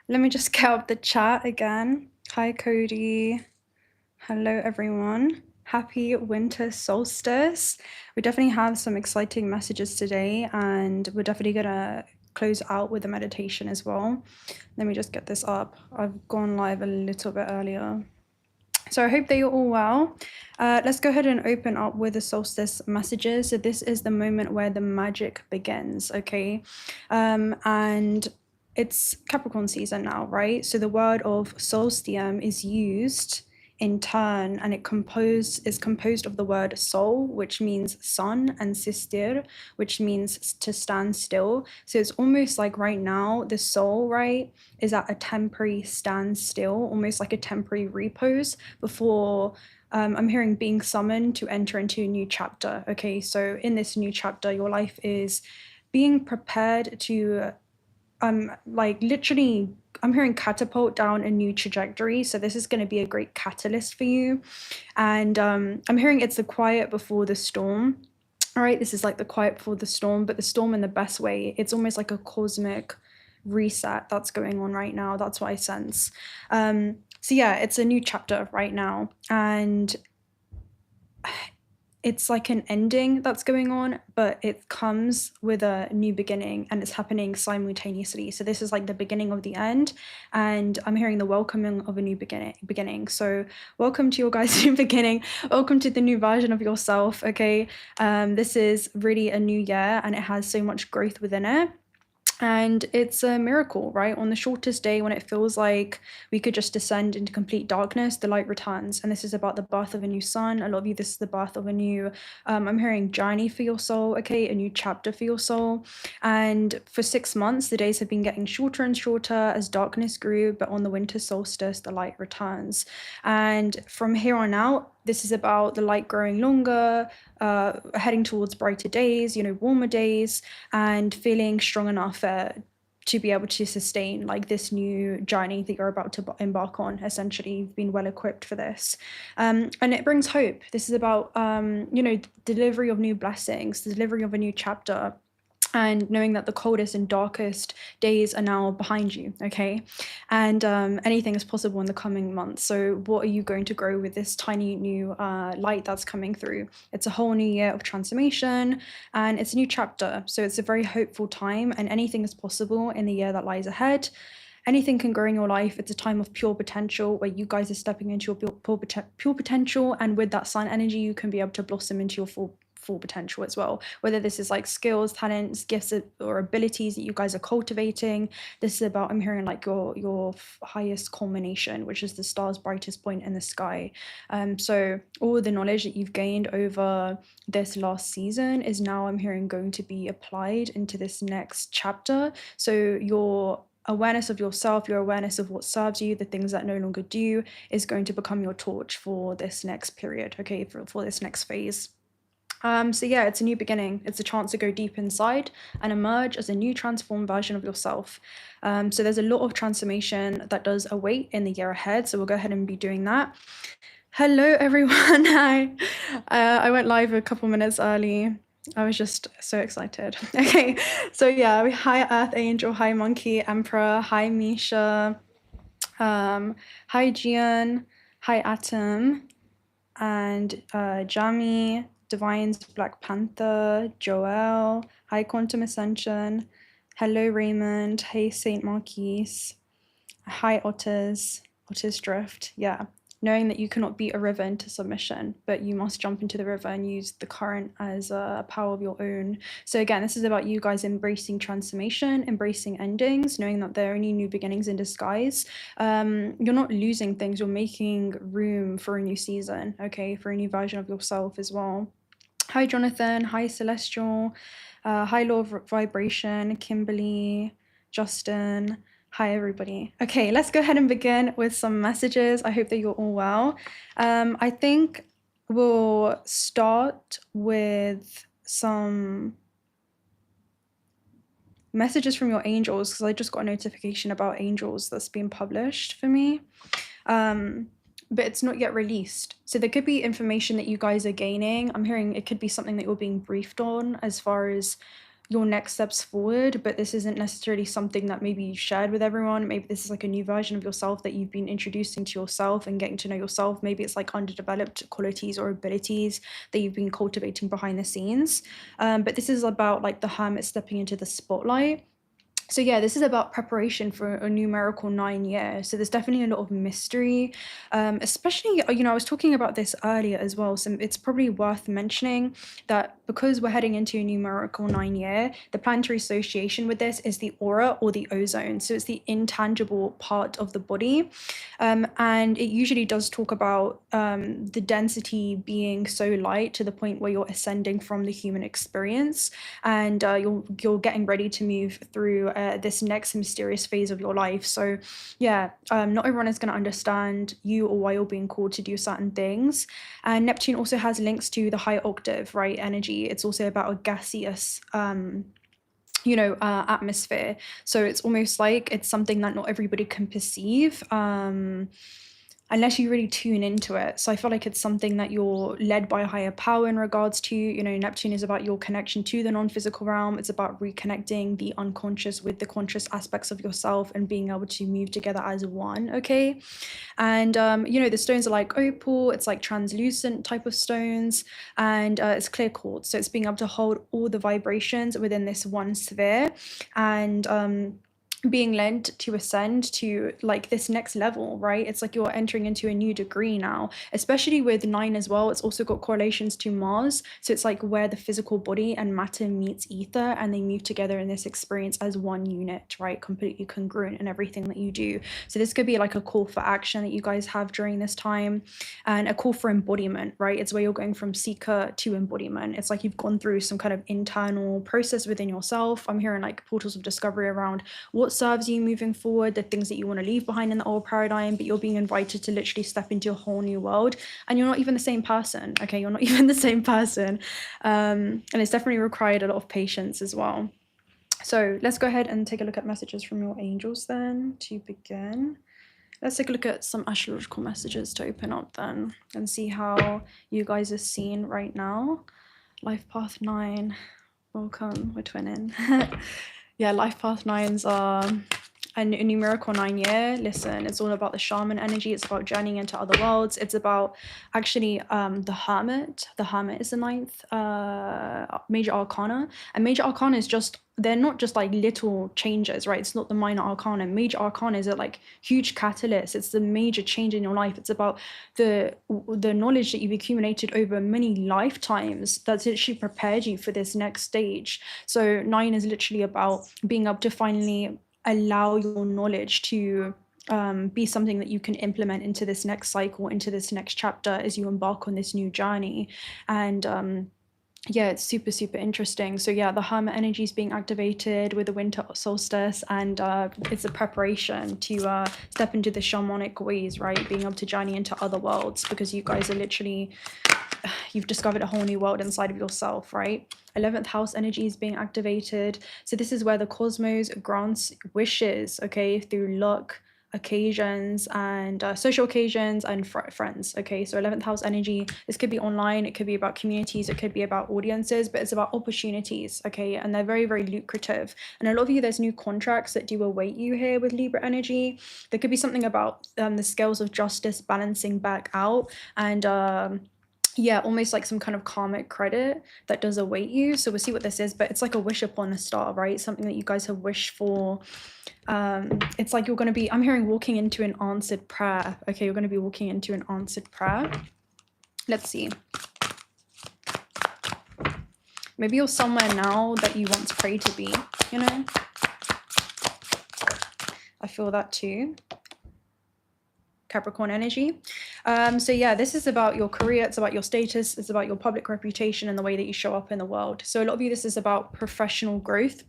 Let me just get up the chat again. Hi, Cody. Hello, everyone. Happy winter solstice. We definitely have some exciting messages today, and we're definitely going to close out with a meditation as well. Let me just get this up. I've gone live a little bit earlier. So I hope that you're all well. Let's go ahead and open up with the solstice messages. So this is the moment where the magic begins, okay? And it's Capricorn season now, right? So the word of solstium is used in turn, and is composed of the word sol, which means sun, and sistir, which means to stand still. So it's almost like right now the sol, right, is at a temporary standstill, almost like a temporary repose before I'm hearing being summoned to enter into a new chapter. Okay, so in this new chapter, your life is being prepared to like literally, I'm hearing catapult down a new trajectory. So this is going to be a great catalyst for you. And I'm hearing it's the quiet before the storm. All right, this is like the quiet before the storm, but the storm in the best way. It's almost like a cosmic reset that's going on right now. That's what I sense. So yeah, it's a new chapter right now. And it's like an ending that's going on, but it comes with a new beginning, and it's happening simultaneously. So this is like the beginning of the end, and I'm hearing the welcoming of a new beginning. So welcome to your guys' new beginning. Welcome to the new version of yourself, okay? This is really a new year, and it has so much growth within it. And it's a miracle, right? On the shortest day, when it feels like we could just descend into complete darkness, the light returns. And this is about the birth of a new sun. A lot of you, this is the birth of a new, I'm hearing journey for your soul, okay? A new chapter for your soul. And for 6 months, the days have been getting shorter and shorter as darkness grew, but on the winter solstice, the light returns. And from here on out, this is about the light growing longer, heading towards brighter days, warmer days, and feeling strong enough to be able to sustain like this new journey that you're about to embark on. Essentially, you've been well equipped for this. And it brings hope. This is about, delivery of new blessings, the delivery of a new chapter, and knowing that the coldest and darkest days are now behind you, okay? And anything is possible in the coming months. So what are you going to grow with this tiny new light that's coming through? It's a whole new year of transformation, and it's a new chapter. So it's a very hopeful time, and anything is possible in the year that lies ahead. Anything can grow in your life. It's a time of pure potential where you guys are stepping into your pure potential, and with that sun energy, you can be able to blossom into your full potential as well. Whether this is like skills, talents, gifts, or abilities that you guys are cultivating. This is about, I'm hearing like your highest culmination, which is the star's brightest point in the sky. So all the knowledge that you've gained over this last season is now, I'm hearing, going to be applied into this next chapter. So your awareness of yourself, your awareness of what serves you, the things that no longer do, is going to become your torch for this next period, okay, for this next phase. So yeah, it's a new beginning. It's a chance to go deep inside and emerge as a new transformed version of yourself. So there's a lot of transformation that does await in the year ahead. So we'll go ahead and be doing that. Hello, everyone. Hi. I went live a couple minutes early. I was just so excited. Okay, so yeah, hi Earth Angel, hi Monkey Emperor, hi Misha, hi Gian, hi Atom, and Jami, Divine's Black Panther, Joel, hi Quantum Ascension, hello Raymond, hey Saint Marquise, hi Otters Drift, yeah. Knowing that you cannot beat a river into submission, but you must jump into the river and use the current as a power of your own. So again, this is about you guys embracing transformation, embracing endings, knowing that there are only new beginnings in disguise. You're not losing things, you're making room for a new season, okay, for a new version of yourself as well. Hi Jonathan, hi Celestial, hi Law of Vibration, Kimberly, Justin. Hi, everybody. Okay, let's go ahead and begin with some messages. I hope that you're all well. I think we'll start with some messages from your angels, because I just got a notification about angels that's been published for me. But it's not yet released. So there could be information that you guys are gaining. I'm hearing it could be something that you're being briefed on as far as your next steps forward, but this isn't necessarily something that maybe you've shared with everyone. Maybe this is like a new version of yourself that you've been introducing to yourself and getting to know yourself. Maybe it's like underdeveloped qualities or abilities that you've been cultivating behind the scenes. But this is about like the hermit stepping into the spotlight. So yeah, this is about preparation for a numerical 9 year. So there's definitely a lot of mystery, especially, I was talking about this earlier as well. So it's probably worth mentioning that because we're heading into a numerical 9 year, the planetary association with this is the aura or the ozone. So it's the intangible part of the body. And it usually does talk about the density being so light to the point where you're ascending from the human experience, and you're getting ready to move through this next mysterious phase of your life. So yeah, not everyone is going to understand you or why you're being called to do certain things. And Neptune also has links to the high octave, right, energy. It's also about a gaseous atmosphere. So it's almost like it's something that not everybody can perceive, unless you really tune into it. So I feel like it's something that you're led by a higher power in regards to. Neptune is about your connection to the non-physical realm. It's about reconnecting the unconscious with the conscious aspects of yourself and being able to move together as one, okay? And the stones are like opal, it's like translucent type of stones, and it's clear quartz. So it's being able to hold all the vibrations within this one sphere, and being led to ascend to like this next level, right? It's like you're entering into a new degree now, especially with 9 as well. It's also got correlations to Mars. So it's like where the physical body and matter meets ether, and they move together in this experience as one unit, right? Completely congruent in everything that you do. So this could be like a call for action that you guys have during this time, and a call for embodiment, right? It's where you're going from seeker to embodiment. It's like you've gone through some kind of internal process within yourself. I'm hearing like portals of discovery around what serves you moving forward, the things that you want to leave behind in the old paradigm, but you're being invited to literally step into a whole new world, and you're not even the same person, okay? You're not even the same person, and it's definitely required a lot of patience as well. So let's go ahead and take a look at messages from your angels then to begin. Let's take a look at some astrological messages to open up then and see how you guys are seen right now. Life path 9, welcome, we're twinning. Yeah, life path 9s are a numerical 9 year. Listen, it's all about the shaman energy. It's about journeying into other worlds. It's about actually the hermit. The hermit is the 9th major arcana. And major arcana is just, they're not just like little changes, right? It's not the minor arcana. Major arcana is a like huge catalyst. It's the major change in your life. It's about the knowledge that you've accumulated over many lifetimes that's literally prepared you for this next stage. So 9 is literally about being able to finally allow your knowledge to be something that you can implement into this next cycle, into this next chapter as you embark on this new journey. And yeah, it's super, super interesting. So yeah, the hermit energy is being activated with the winter solstice, and it's a preparation to step into the shamanic ways, right? Being able to journey into other worlds, because you guys are literally, you've discovered a whole new world inside of yourself, right? 11th house energy is being activated. So this is where the cosmos grants wishes, okay, through luck, occasions, and social occasions and friends, okay? So 11th house energy, this could be online, it could be about communities, it could be about audiences, but it's about opportunities, okay? And they're very, very lucrative. And a lot of you, there's new contracts that do await you here with Libra energy. There could be something about the scales of justice balancing back out, and yeah, almost like some kind of karmic credit that does await you. So we'll see what this is, but it's like a wish upon a star, right? Something that you guys have wished for. It's like you're going to be, I'm hearing walking into an answered prayer. Okay, you're going to be walking into an answered prayer. Let's see. Maybe you're somewhere now that you once prayed to be, you know? I feel that too. Capricorn energy. So yeah, this is about your career, it's about your status, it's about your public reputation and the way that you show up in the world. So a lot of you, this is about professional growth.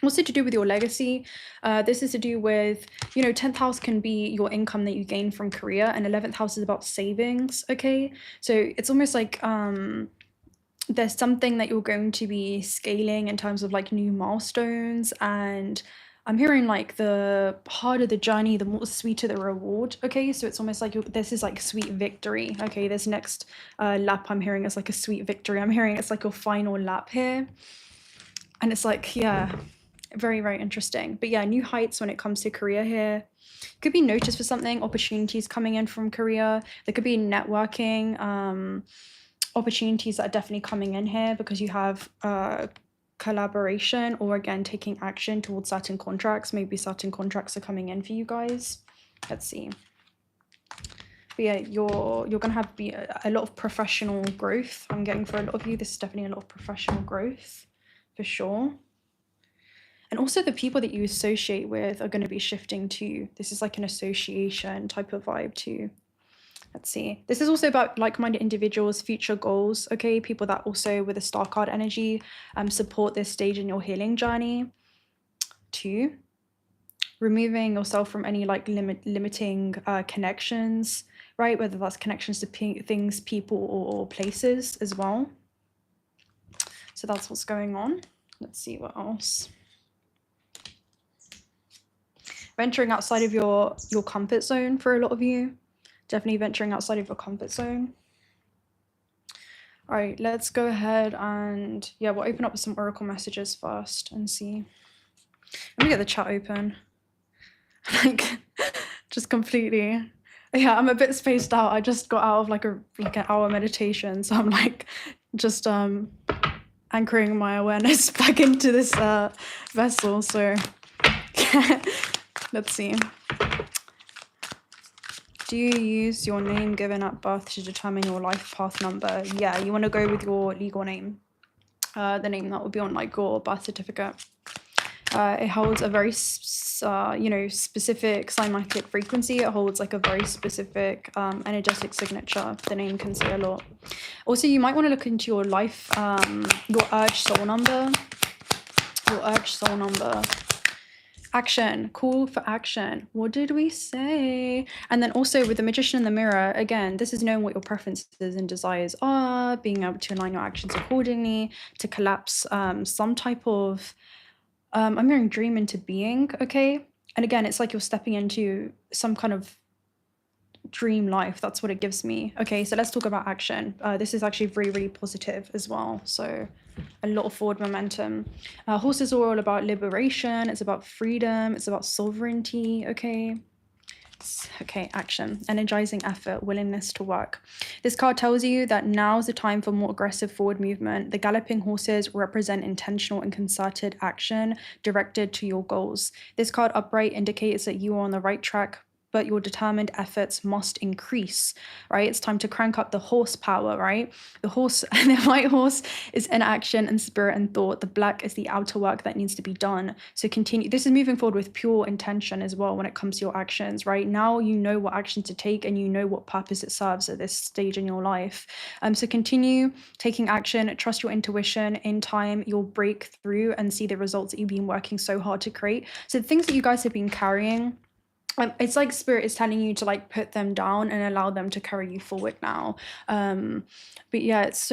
Also to do with your legacy. This is to do with, 10th house can be your income that you gain from career, and 11th house is about savings, okay? So it's almost like there's something that you're going to be scaling in terms of like new milestones, and I'm hearing like the harder the journey, the more sweeter the reward, okay? So it's almost like this is like sweet victory, okay? This next lap I'm hearing is like a sweet victory. I'm hearing it's like your final lap here. And it's like, yeah, very, very interesting. But yeah, new heights when it comes to career here. Could be notice for something, opportunities coming in from career. There could be networking opportunities that are definitely coming in here because you have collaboration or again taking action towards certain contracts. Maybe certain contracts are coming in for you guys. Let's see. But yeah, you're gonna have a lot of professional growth. I'm getting for a lot of you. This is definitely a lot of professional growth for sure. And also the people that you associate with are going to be shifting too. This is like an association type of vibe too. Let's see. This is also about like-minded individuals, future goals, okay? People that also with a star card energy support this stage in your healing journey. 2, removing yourself from any like limiting connections, right? Whether that's connections to things, people, or places as well. So that's what's going on. Let's see what else. Venturing outside of your comfort zone for a lot of you. Definitely venturing outside of your comfort zone. All right, let's go ahead and, yeah, we'll open up with some oracle messages first and see. Let me get the chat open. Like, just completely. Yeah, I'm a bit spaced out. I just got out of like an hour meditation. So I'm like just anchoring my awareness back into this vessel. So let's see. Do you use your name given at birth to determine your life path number? Yeah, you want to go with your legal name. The name that will be on like your birth certificate. It holds a very, specific cymatic frequency. It holds like a very specific energetic signature. The name can say a lot. Also, you might want to look into your life, your urge soul number. Your urge soul number. Action, call for action. What did we say? And then also with the Magician in the Mirror, again, this is knowing what your preferences and desires are, being able to align your actions accordingly, to collapse some type of, I'm hearing dream into being, okay? And again, it's like you're stepping into some kind of dream life. That's what it gives me. Okay, so let's talk about action. This is actually really, really positive as well. So a lot of forward momentum. Horses are all about liberation. It's about freedom. It's about sovereignty. Okay. Okay, action, energizing effort, willingness to work. This card tells you that now is the time for more aggressive forward movement. The galloping horses represent intentional and concerted action directed to your goals. This card upright indicates that you are on the right track, but your determined efforts must increase, right? It's time to crank up the horsepower, right? The horse, the white horse is in action and spirit and thought. The black is the outer work that needs to be done. So continue. This is moving forward with pure intention as well when it comes to your actions, right? Now you know what action to take and you know what purpose it serves at this stage in your life. So continue taking action, trust your intuition. In time, you'll break through and see the results that you've been working so hard to create. So the things that you guys have been carrying, it's like spirit is telling you to like put them down and allow them to carry you forward now. But yeah, it's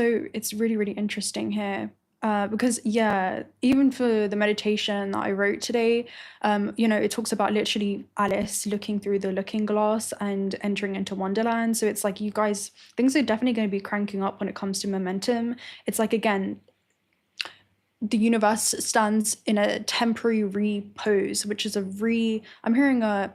really, really interesting here. Because yeah, even for the meditation that I wrote today, it talks about literally Alice looking through the looking glass and entering into Wonderland. So it's like you guys, things are definitely going to be cranking up when it comes to momentum. It's like, again, the universe stands in a temporary repose, which is I'm hearing a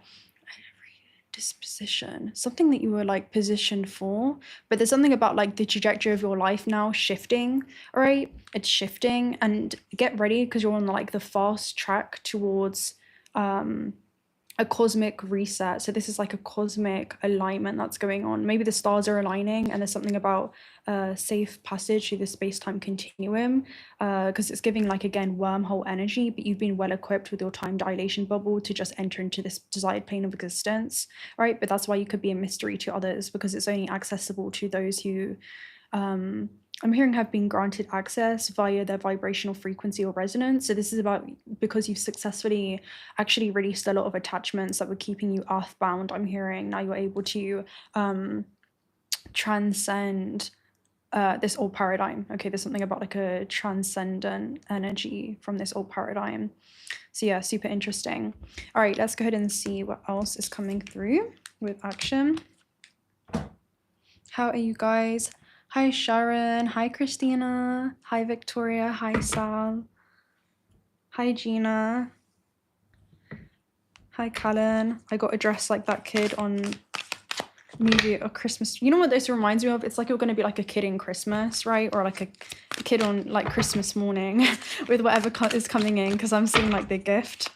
disposition, something that you were like positioned for, but there's something about like the trajectory of your life now shifting, all right? It's shifting, and get ready because you're on like the fast track towards a cosmic reset. So this is like a cosmic alignment that's going on. Maybe the stars are aligning and there's something about safe passage through the space-time continuum, because it's giving like, again, wormhole energy, but you've been well equipped with your time dilation bubble to just enter into this desired plane of existence, right? But that's why you could be a mystery to others, because it's only accessible to those who I'm hearing have been granted access via their vibrational frequency or resonance. So this is about because you've successfully actually released a lot of attachments that were keeping you earthbound. I'm hearing now you're able to transcend this old paradigm. Okay, there's something about like a transcendent energy from this old paradigm. So yeah, super interesting. All right, let's go ahead and see what else is coming through with action. How are you guys? Hi, Sharon. Hi, Christina. Hi, Victoria. Hi, Sal. Hi, Gina. Hi, Callan. I got a dress like that kid on maybe a Christmas. You know what this reminds me of? It's like you're going to be like a kid in Christmas, right? Or like a kid on like Christmas morning with whatever is coming in, because I'm seeing like the gift.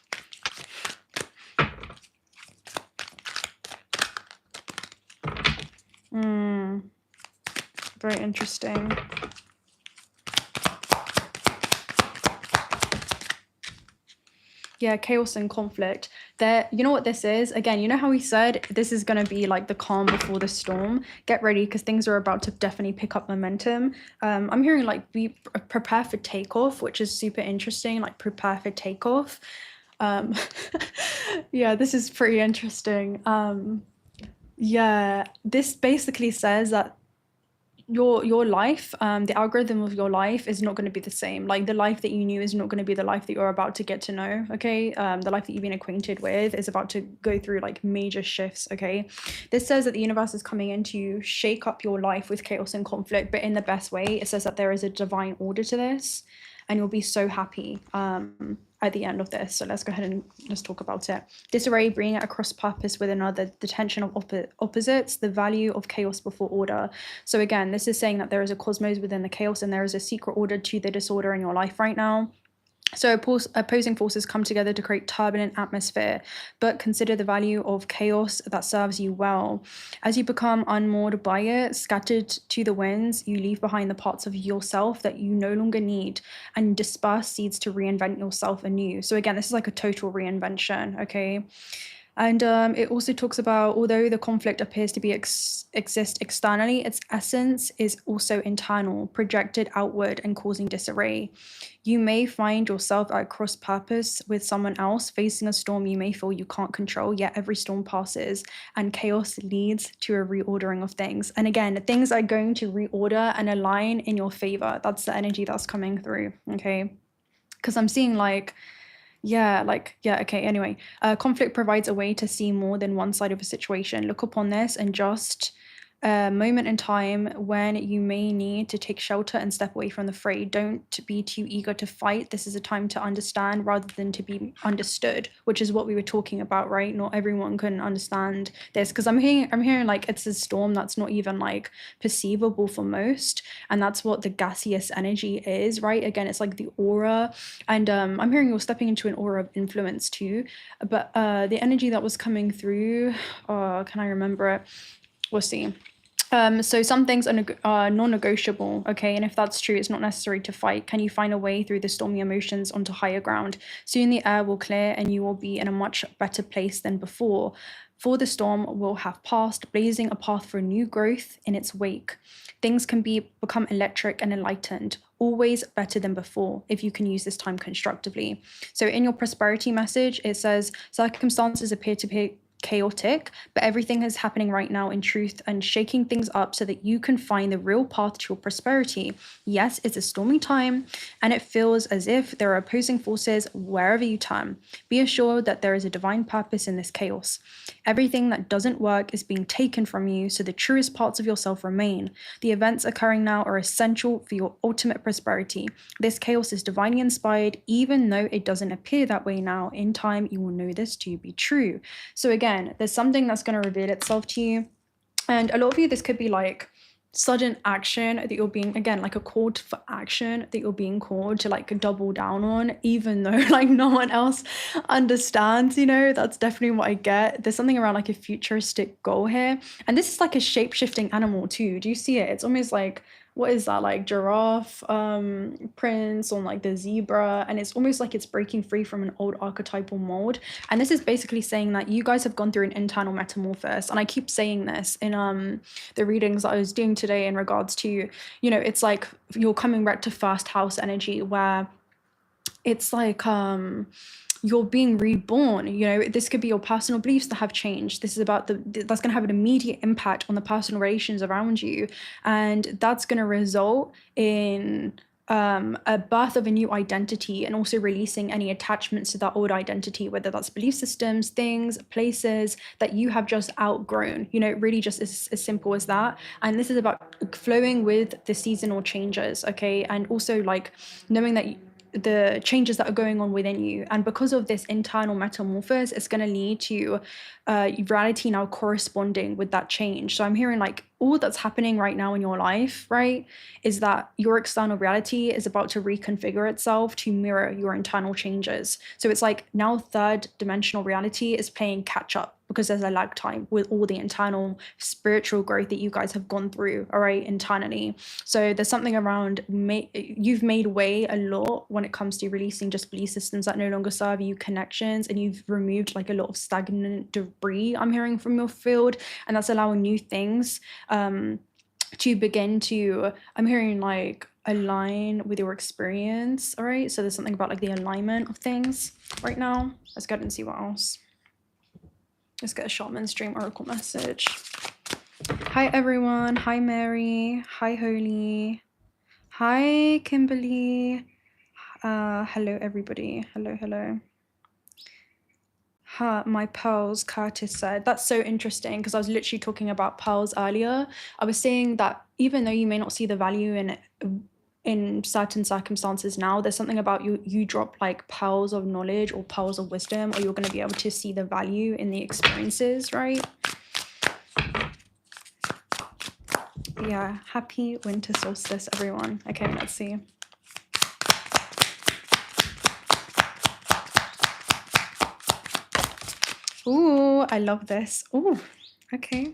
Very interesting. Yeah, chaos and conflict. You know what this is? Again, you know how we said this is going to be like the calm before the storm? Get ready, because things are about to definitely pick up momentum. I'm hearing like be prepare for takeoff, which is super interesting, like prepare for takeoff. Yeah, this is pretty interesting. Yeah, this basically says that your life, the algorithm of your life is not going to be the same. Like the life that you knew is not going to be the life that you're about to get to know, okay? The life that you've been acquainted with is about to go through like major shifts, okay? This says that the universe is coming in to shake up your life with chaos and conflict, but in the best way. It says that there is a divine order to this, and you'll be so happy at the end of this. So let's go ahead and let's talk about it. Disarray, bringing it across purpose with another, the tension of opposites, the value of chaos before order. So again, this is saying that there is a cosmos within the chaos, and there is a secret order to the disorder in your life right now. So opposing forces come together to create turbulent atmosphere, but consider the value of chaos that serves you well. As you become unmoored by it, scattered to the winds, you leave behind the parts of yourself that you no longer need, and disperse seeds to reinvent yourself anew. So again, this is like a total reinvention, okay? And it also talks about, although the conflict appears to be exist externally, its essence is also internal, projected outward and causing disarray. You may find yourself at cross purpose with someone else, facing a storm you may feel you can't control, yet every storm passes and chaos leads to a reordering of things. And again, things are going to reorder and align in your favor. That's the energy that's coming through, okay? Because I'm seeing like, okay, anyway. Conflict provides a way to see more than one side of a situation. Look upon this and just a moment in time when you may need to take shelter and step away from the fray. Don't be too eager to fight. This is a time to understand rather than to be understood, which is what we were talking about, right? Not everyone can understand this, because I'm hearing like it's a storm that's not even like perceivable for most, and that's what the gaseous energy is, right? Again, it's like the aura, and I'm hearing you're stepping into an aura of influence too. But the energy that was coming through, can I remember it? We'll see. So some things are non-negotiable, okay? And if that's true, it's not necessary to fight. Can you find a way through the stormy emotions onto higher ground? Soon the air will clear and you will be in a much better place than before. For the storm will have passed, blazing a path for new growth in its wake. Things can become electric and enlightened, always better than before if you can use this time constructively. So in your prosperity message, it says, circumstances appear to be chaotic, but everything is happening right now in truth and shaking things up so that you can find the real path to your prosperity. Yes, it's a stormy time and it feels as if there are opposing forces wherever you turn. Be assured that there is a divine purpose in this chaos. Everything that doesn't work is being taken from you, so the truest parts of yourself remain. The events occurring now are essential for your ultimate prosperity. This chaos is divinely inspired, even though it doesn't appear that way now. In time, you will know this to be true. So again, there's something that's going to reveal itself to you. And a lot of you, this could be like sudden action that you're being, again, like a call for action that you're being called to like double down on, even though like no one else understands, you know. That's definitely what I get. There's something around like a futuristic goal here. And this is like a shape-shifting animal too. Do you see it? It's almost like, what is that, like giraffe prints on like the zebra, and it's almost like it's breaking free from an old archetypal mold. And this is basically saying that you guys have gone through an internal metamorphosis, and I keep saying this in the readings that I was doing today in regards to, you know, it's like you're coming back to first house energy, where it's like you're being reborn. You know, this could be your personal beliefs that have changed. This is about that's going to have an immediate impact on the personal relations around you, and that's going to result in a birth of a new identity, and also releasing any attachments to that old identity, whether that's belief systems, things, places that you have just outgrown, you know, really just as simple as that. And this is about flowing with the seasonal changes, okay? And also like knowing that the changes that are going on within you. And because of this internal metamorphosis, it's going to lead to reality now corresponding with that change. So I'm hearing like all that's happening right now in your life, right, is that your external reality is about to reconfigure itself to mirror your internal changes. So it's like now third dimensional reality is playing catch up, because there's a lag time with all the internal spiritual growth that you guys have gone through, all right, internally. So there's something around, you've made way a lot when it comes to releasing just belief systems that no longer serve you, connections, and you've removed like a lot of stagnant debris, I'm hearing from your field, and that's allowing new things to begin to, I'm hearing like align with your experience, all right? So there's something about like the alignment of things right now. Let's go ahead and see what else. Let's get a shaman's dream oracle message. Hi everyone. Hi Mary. Hi Holy. Hi Kimberly. Hello everybody. Hello. My pearls, Curtis said. That's so interesting, because I was literally talking about pearls earlier. I was saying that even though you may not see the value in certain circumstances now, there's something about you drop like pearls of knowledge or pearls of wisdom, or you're going to be able to see the value in the experiences, right? Yeah, happy winter solstice everyone. Okay, let's see. Ooh, I love this. Ooh, okay.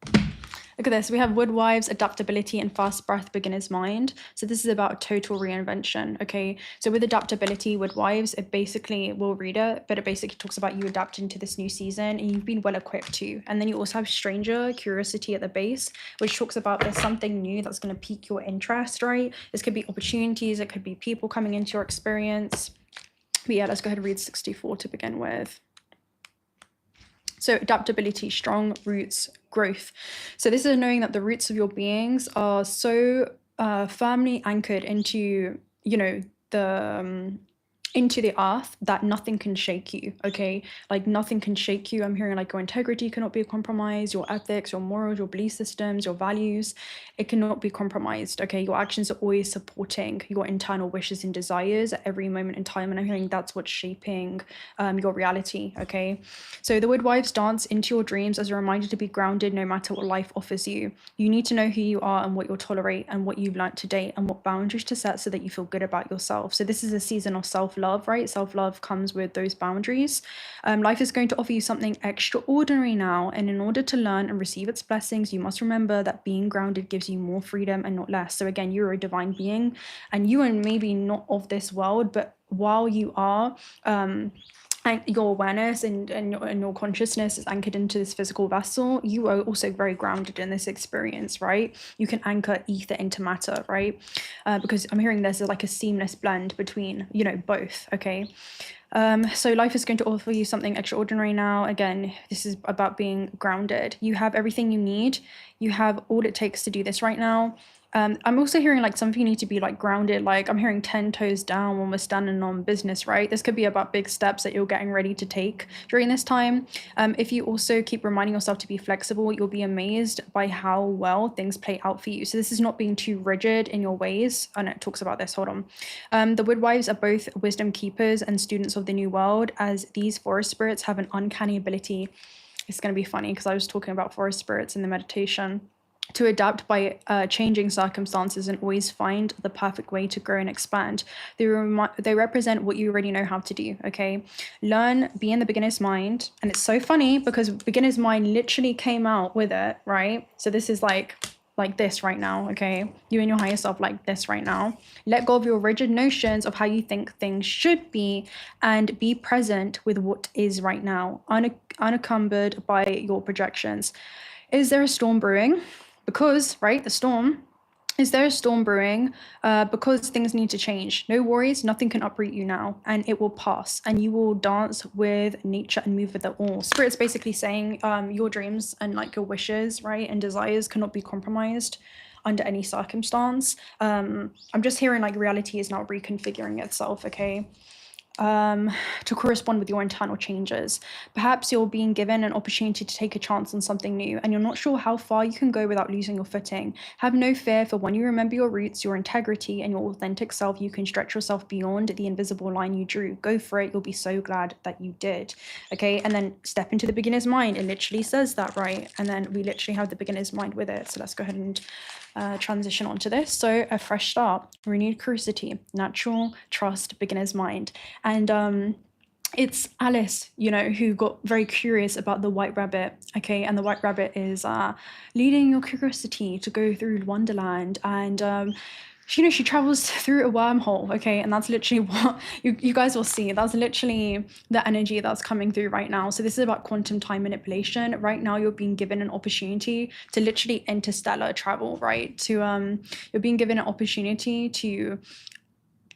Look at this. We have Woodwives, adaptability, and fast breath, beginner's mind. So this is about total reinvention. Okay. So with adaptability, Woodwives, it basically, we'll read it, but it basically talks about you adapting to this new season and you've been well equipped to. And then you also have stranger, curiosity at the base, which talks about there's something new that's going to pique your interest, right? This could be opportunities. It could be people coming into your experience. But yeah, let's go ahead and read 64 to begin with. So adaptability, strong roots, growth. So this is knowing that the roots of your beings are so firmly anchored into, you know, into the earth that nothing can shake you. Okay, like nothing can shake you. I'm hearing like your integrity cannot be compromised, your ethics, your morals, your belief systems, your values, it cannot be compromised. Okay, your actions are always supporting your internal wishes and desires at every moment in time, and I'm hearing that's what's shaping your reality. Okay, so the Woodwives dance into your dreams as a reminder to be grounded no matter what life offers you. You need to know who you are and what you'll tolerate and what you've learned to date and what boundaries to set so that you feel good about yourself. So this is a season of self-love, right? Self-love comes with those boundaries. Life is going to offer you something extraordinary now, and in order to learn and receive its blessings, you must remember that being grounded gives you more freedom and not less. So again, you're a divine being, and you are maybe not of this world, but while you are, and your awareness and your consciousness is anchored into this physical vessel, you are also very grounded in this experience, right? You can anchor ether into matter, right? Because I'm hearing there's like a seamless blend between, you know, both. Okay. So life is going to offer you something extraordinary now. Again, this is about being grounded. You have everything you need. You have all it takes to do this right now. I'm also hearing like some of you need to be like grounded, like I'm hearing 10 toes down when we're standing on business, right? This could be about big steps that you're getting ready to take during this time. If you also keep reminding yourself to be flexible, you'll be amazed by how well things play out for you. So this is not being too rigid in your ways. And it talks about this, hold on. The Woodwives are both wisdom keepers and students of the new world, as these forest spirits have an uncanny ability. It's going to be funny because I was talking about forest spirits in the meditation, to adapt by changing circumstances and always find the perfect way to grow and expand. They represent what you already know how to do, okay? Learn, be in the beginner's mind. And it's so funny because beginner's mind literally came out with it, right? So this is like this right now, okay? You and your higher self like this right now. Let go of your rigid notions of how you think things should be and be present with what is right now, unencumbered by your projections. Is there a storm brewing? Because, right, the storm, is there a storm brewing? Because things need to change. No worries, nothing can uproot you now, and it will pass, and you will dance with nature and move with it all. Spirit's basically saying your dreams and like your wishes, right, and desires cannot be compromised under any circumstance. I'm just hearing like reality is now reconfiguring itself, okay? to correspond with your internal changes. Perhaps you're being given an opportunity to take a chance on something new, and you're not sure how far you can go without losing your footing. Have no fear, for when you remember your roots, your integrity, and your authentic self, you can stretch yourself beyond the invisible line you drew. Go for it. You'll be so glad that you did. Okay, and then step into the beginner's mind. It literally says that, right? And then we literally have the beginner's mind with it. So let's go ahead and transition onto this. So a fresh start, renewed curiosity, natural trust, beginner's mind. And it's Alice, you know, who got very curious about the white rabbit. Okay, and the white rabbit is leading your curiosity to go through Wonderland. And you know, she travels through a wormhole, okay? And that's literally what you guys will see. That's literally the energy that's coming through right now. So this is about quantum time manipulation. Right now, you're being given an opportunity to literally interstellar travel, right? You're being given an opportunity to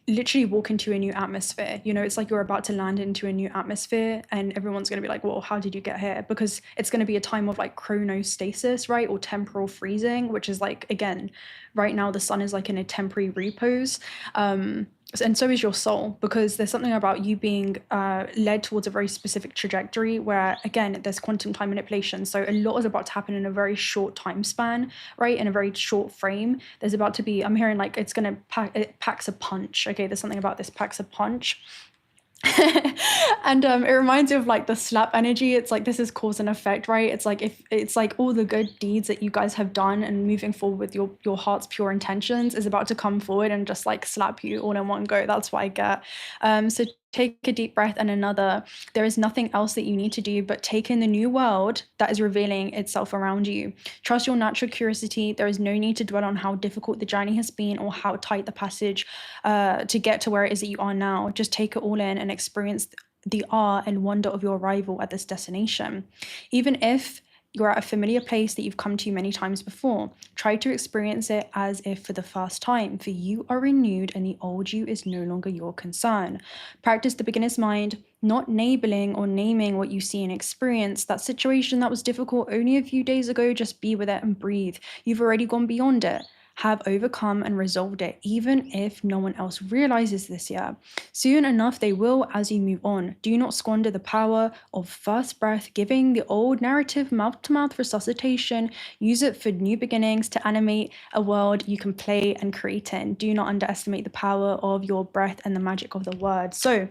literally walk into a new atmosphere. You know, it's like you're about to land into a new atmosphere, and everyone's going to be like, well, how did you get here? Because it's going to be a time of like chronostasis, right? Or temporal freezing, which is like, again, right now the sun is like in a temporary repose. And so is your soul, because there's something about you being led towards a very specific trajectory where, again, there's quantum time manipulation. So a lot is about to happen in a very short time span, right? In a very short frame. There's about to be, I'm hearing like it packs a punch. Okay, there's something about this packs a punch. And it reminds you of like the slap energy. It's like this is cause and effect, right? It's like if it's like all the good deeds that you guys have done and moving forward with your heart's pure intentions is about to come forward and just like slap you all in one go. That's what I get. So take a deep breath and another. There is nothing else that you need to do but take in the new world that is revealing itself around you. Trust your natural curiosity. There is no need to dwell on how difficult the journey has been or how tight the passage to get to where it is that you are now. Just take it all in and experience the awe and wonder of your arrival at this destination. Even if you're at a familiar place that you've come to many times before, try to experience it as if for the first time, for you are renewed and the old you is no longer your concern. Practice the beginner's mind, not enabling or naming what you see and experience. That situation that was difficult only a few days ago, just be with it and breathe. You've already gone beyond it. Have overcome and resolved it, even if no one else realizes this yet. Soon enough, they will as you move on. Do not squander the power of first breath, giving the old narrative mouth-to-mouth resuscitation. Use it for new beginnings to animate a world you can play and create in. Do not underestimate the power of your breath and the magic of the word. So,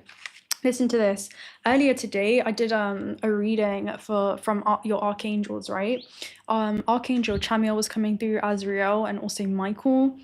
listen to this. Earlier today, I did a reading from your archangels, right? Archangel Chamuel was coming through, Azrael, and also Michael.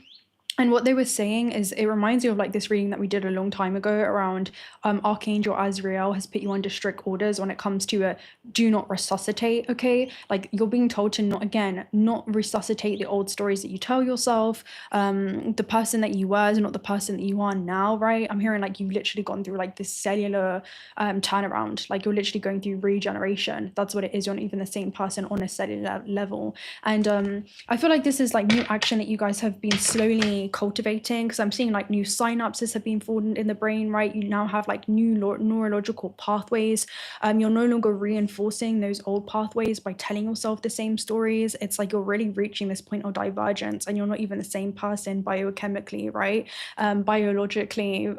And what they were saying is, it reminds you of like this reading that we did a long time ago around Archangel Azrael has put you under strict orders when it comes to a do not resuscitate, okay? Like you're being told to not resuscitate the old stories that you tell yourself. The person that you were is not the person that you are now, right? I'm hearing like you've literally gone through like this cellular turnaround. Like you're literally going through regeneration. That's what it is. You're not even the same person on a cellular level. And I feel like this is like new action that you guys have been slowly cultivating, because I'm seeing like new synapses have been formed in the brain, right? You now have like new neurological pathways. You're no longer reinforcing those old pathways by telling yourself the same stories. It's like you're really reaching this point of divergence, and you're not even the same person biochemically, right? Biologically,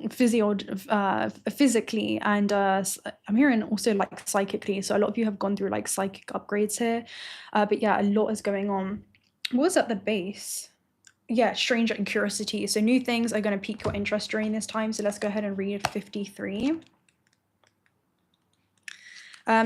physically, and I'm hearing also like psychically. So a lot of you have gone through like psychic upgrades here, but yeah, a lot is going on. What was at the base? Yeah, stranger and curiosity. So new things are going to pique your interest during this time. So let's go ahead and read 53.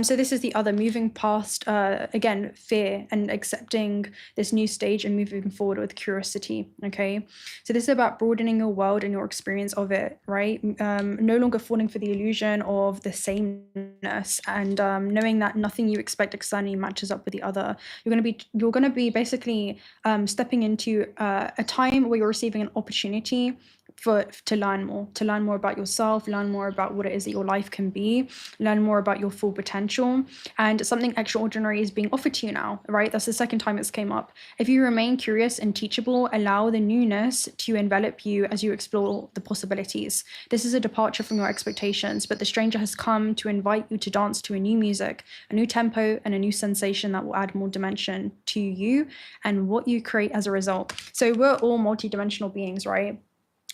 So this is the other, moving past, again, fear and accepting this new stage and moving forward with curiosity, okay? So this is about broadening your world and your experience of it, right? No longer falling for the illusion of the sameness, and knowing that nothing you expect externally matches up with the other. You're going to be basically stepping into a time where you're receiving an opportunity to learn more about yourself, learn more about what it is that your life can be, learn more about your full potential, and something extraordinary is being offered to you now, right? That's the second time it's came up. If you remain curious and teachable, allow the newness to envelop you as you explore the possibilities. This is a departure from your expectations, but the stranger has come to invite you to dance to a new music, a new tempo, and a new sensation that will add more dimension to you and what you create as a result. So we're all multidimensional beings, right?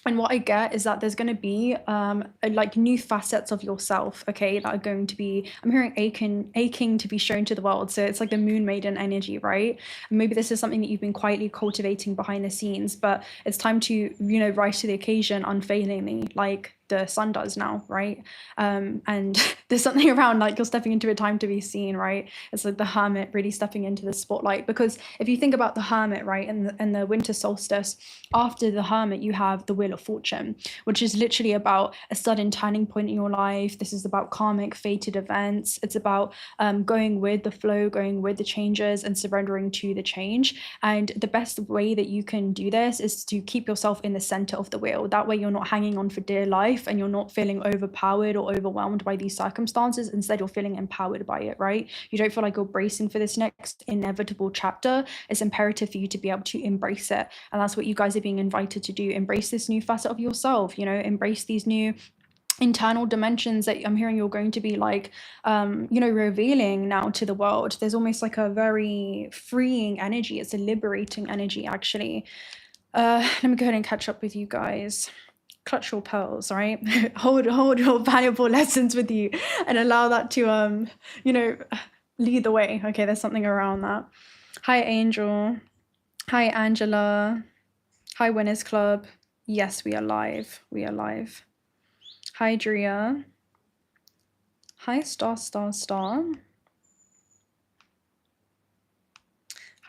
And what I get is that there's going to be like new facets of yourself, okay, that are going to be, I'm hearing aching to be shown to the world. So it's like the moon maiden energy, right? And maybe this is something that you've been quietly cultivating behind the scenes, but it's time to, you know, rise to the occasion unfailingly, like the sun does now, right? And there's something around like you're stepping into a time to be seen, right? It's like the hermit really stepping into the spotlight, because if you think about the hermit, right, and the winter solstice, after the hermit you have the wheel of fortune, which is literally about a sudden turning point in your life. This is about karmic fated events. It's about going with the flow, going with the changes, and surrendering to the change. And the best way that you can do this is to keep yourself in the center of the wheel. That way you're not hanging on for dear life, and you're not feeling overpowered or overwhelmed by these circumstances. Instead, you're feeling empowered by it, right? You don't feel like you're bracing for this next inevitable chapter. It's imperative for you to be able to embrace it. And that's what you guys are being invited to do. Embrace this new facet of yourself, you know, embrace these new internal dimensions that I'm hearing you're going to be like, you know, revealing now to the world. There's almost like a very freeing energy. It's a liberating energy, actually. Let me go ahead and catch up with you guys. Clutch your pearls, right? hold your valuable lessons with you, and allow that to you know, lead the way. Okay, there's something around that. Hi Angel. Hi Angela. Hi Winners Club. Yes, we are live. We are live. Hi Drea. Hi Star.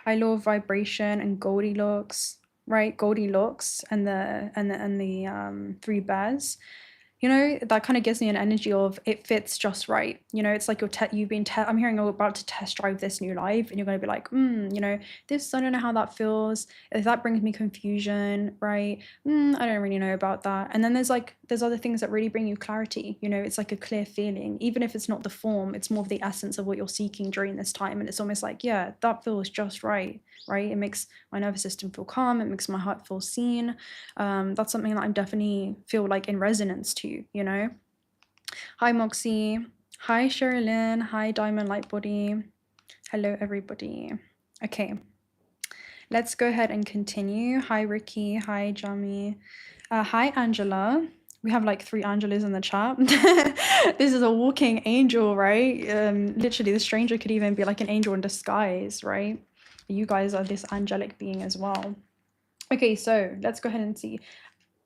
Hi Law of Vibration and Goldilocks. Right, Goldilocks and the three bears. You know, that kind of gives me an energy of it fits just right. You know, it's like I'm hearing you're about to test drive this new life, and you're going to be like, you know, this, I don't know how that feels. If that brings me confusion, right? I don't really know about that. And then there's other things that really bring you clarity. You know, it's like a clear feeling, even if it's not the form, it's more of the essence of what you're seeking during this time. And it's almost like, yeah, that feels just right. Right? It makes my nervous system feel calm. It makes my heart feel seen. That's something that I definitely feel like in resonance to, you know. Hi Moxie. Hi Sherilyn. Hi Diamond Lightbody. Hello everybody. Okay, let's go ahead and continue. Hi Ricky. Hi Jami. Hi Angela. We have like 3 Angelas in the chat. This is a walking angel, right? Literally, the stranger could even be like an angel in disguise, right? You guys are this angelic being as well. Okay, so let's go ahead and see.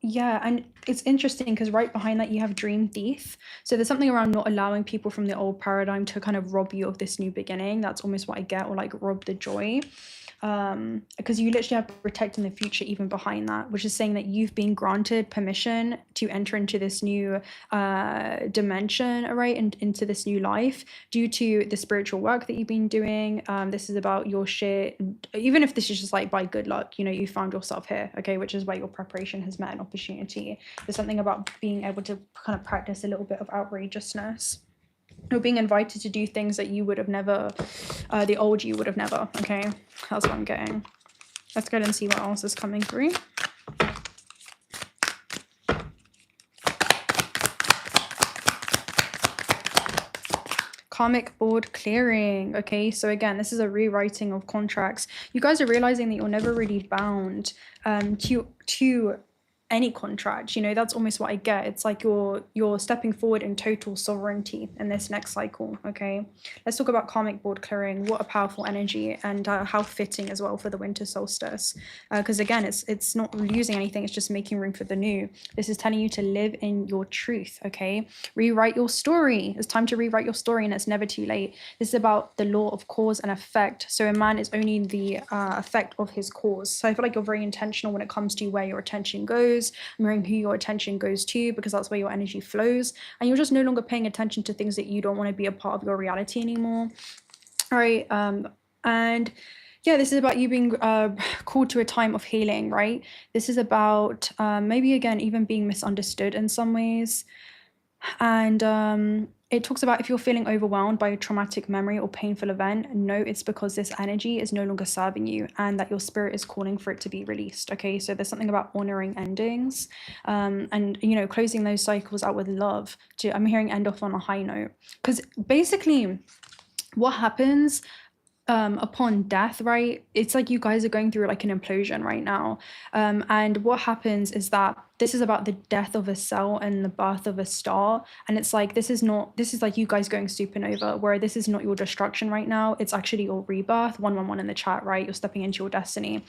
Yeah, and it's interesting because right behind that you have Dream Thief. So there's something around not allowing people from the old paradigm to kind of rob you of this new beginning. That's almost what I get, or like rob the joy. Because you literally have to protect in the future even behind that, which is saying that you've been granted permission to enter into this new dimension, right, and into this new life due to the spiritual work that you've been doing. This is about your shit, even if this is just like by good luck, you know, you found yourself here, okay, which is where your preparation has met an opportunity. There's something about being able to kind of practice a little bit of outrageousness. You're being invited to do things that you would have never, the old you would have never, okay? That's what I'm getting. Let's go ahead and see what else is coming through. Karmic board clearing. Okay, so again, this is a rewriting of contracts. You guys are realizing that you're never really bound to any contract. You know, that's almost what I get. It's like you're stepping forward in total sovereignty in this next cycle. Okay, let's talk about karmic board clearing. What a powerful energy, and how fitting as well for the winter solstice, because again, it's not losing anything, it's just making room for the new. This is telling you to live in your truth. Okay, rewrite your story. It's time to rewrite your story, and it's never too late. This is about the law of cause and effect. So a man is only the effect of his cause. So I feel like you're very intentional when it comes to where your attention goes, mirroring who your attention goes to, because that's where your energy flows, and you're just no longer paying attention to things that you don't want to be a part of your reality anymore. All right, and yeah, this is about you being called to a time of healing, right? This is about maybe again even being misunderstood in some ways. And it talks about if you're feeling overwhelmed by a traumatic memory or painful event, know it's because this energy is no longer serving you, and that your spirit is calling for it to be released. Okay, so there's something about honoring endings, and you know, closing those cycles out with love. I'm hearing end off on a high note, because basically what happens upon death, right? It's like you guys are going through like an implosion right now. And what happens is that this is about the death of a cell and the birth of a star. And it's like, this is like you guys going supernova, where this is not your destruction right now. It's actually your rebirth. 111 in the chat, right? You're stepping into your destiny.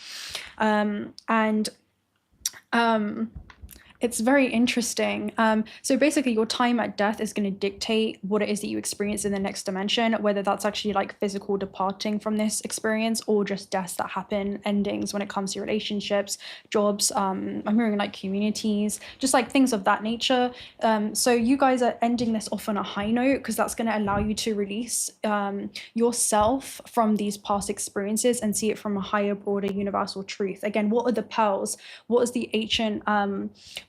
It's very interesting. So basically your time at death is going to dictate what it is that you experience in the next dimension, whether that's actually like physical departing from this experience or just deaths that happen, endings when it comes to relationships, jobs, I'm hearing like communities, just like things of that nature. So you guys are ending this off on a high note because that's going to allow you to release yourself from these past experiences and see it from a higher, broader, universal truth. Again, what are the pearls? What is the ancient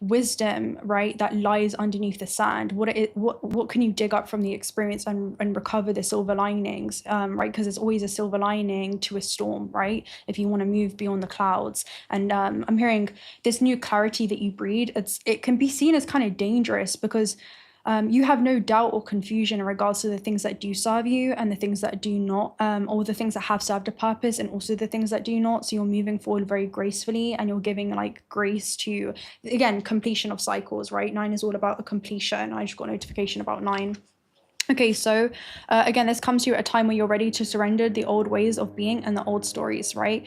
wisdom, right, that lies underneath the sand? What can you dig up from the experience and recover the silver linings, right? Because there's always a silver lining to a storm, right? If you want to move beyond the clouds. And I'm hearing this new clarity that you breed, it can be seen as kind of dangerous because you have no doubt or confusion in regards to the things that do serve you and the things that do not, or the things that have served a purpose and also the things that do not. So you're moving forward very gracefully and you're giving like grace to, again, completion of cycles, right? 9 is all about a completion. I just got a notification about 9. Okay, so again, this comes to you at a time where you're ready to surrender the old ways of being and the old stories, right?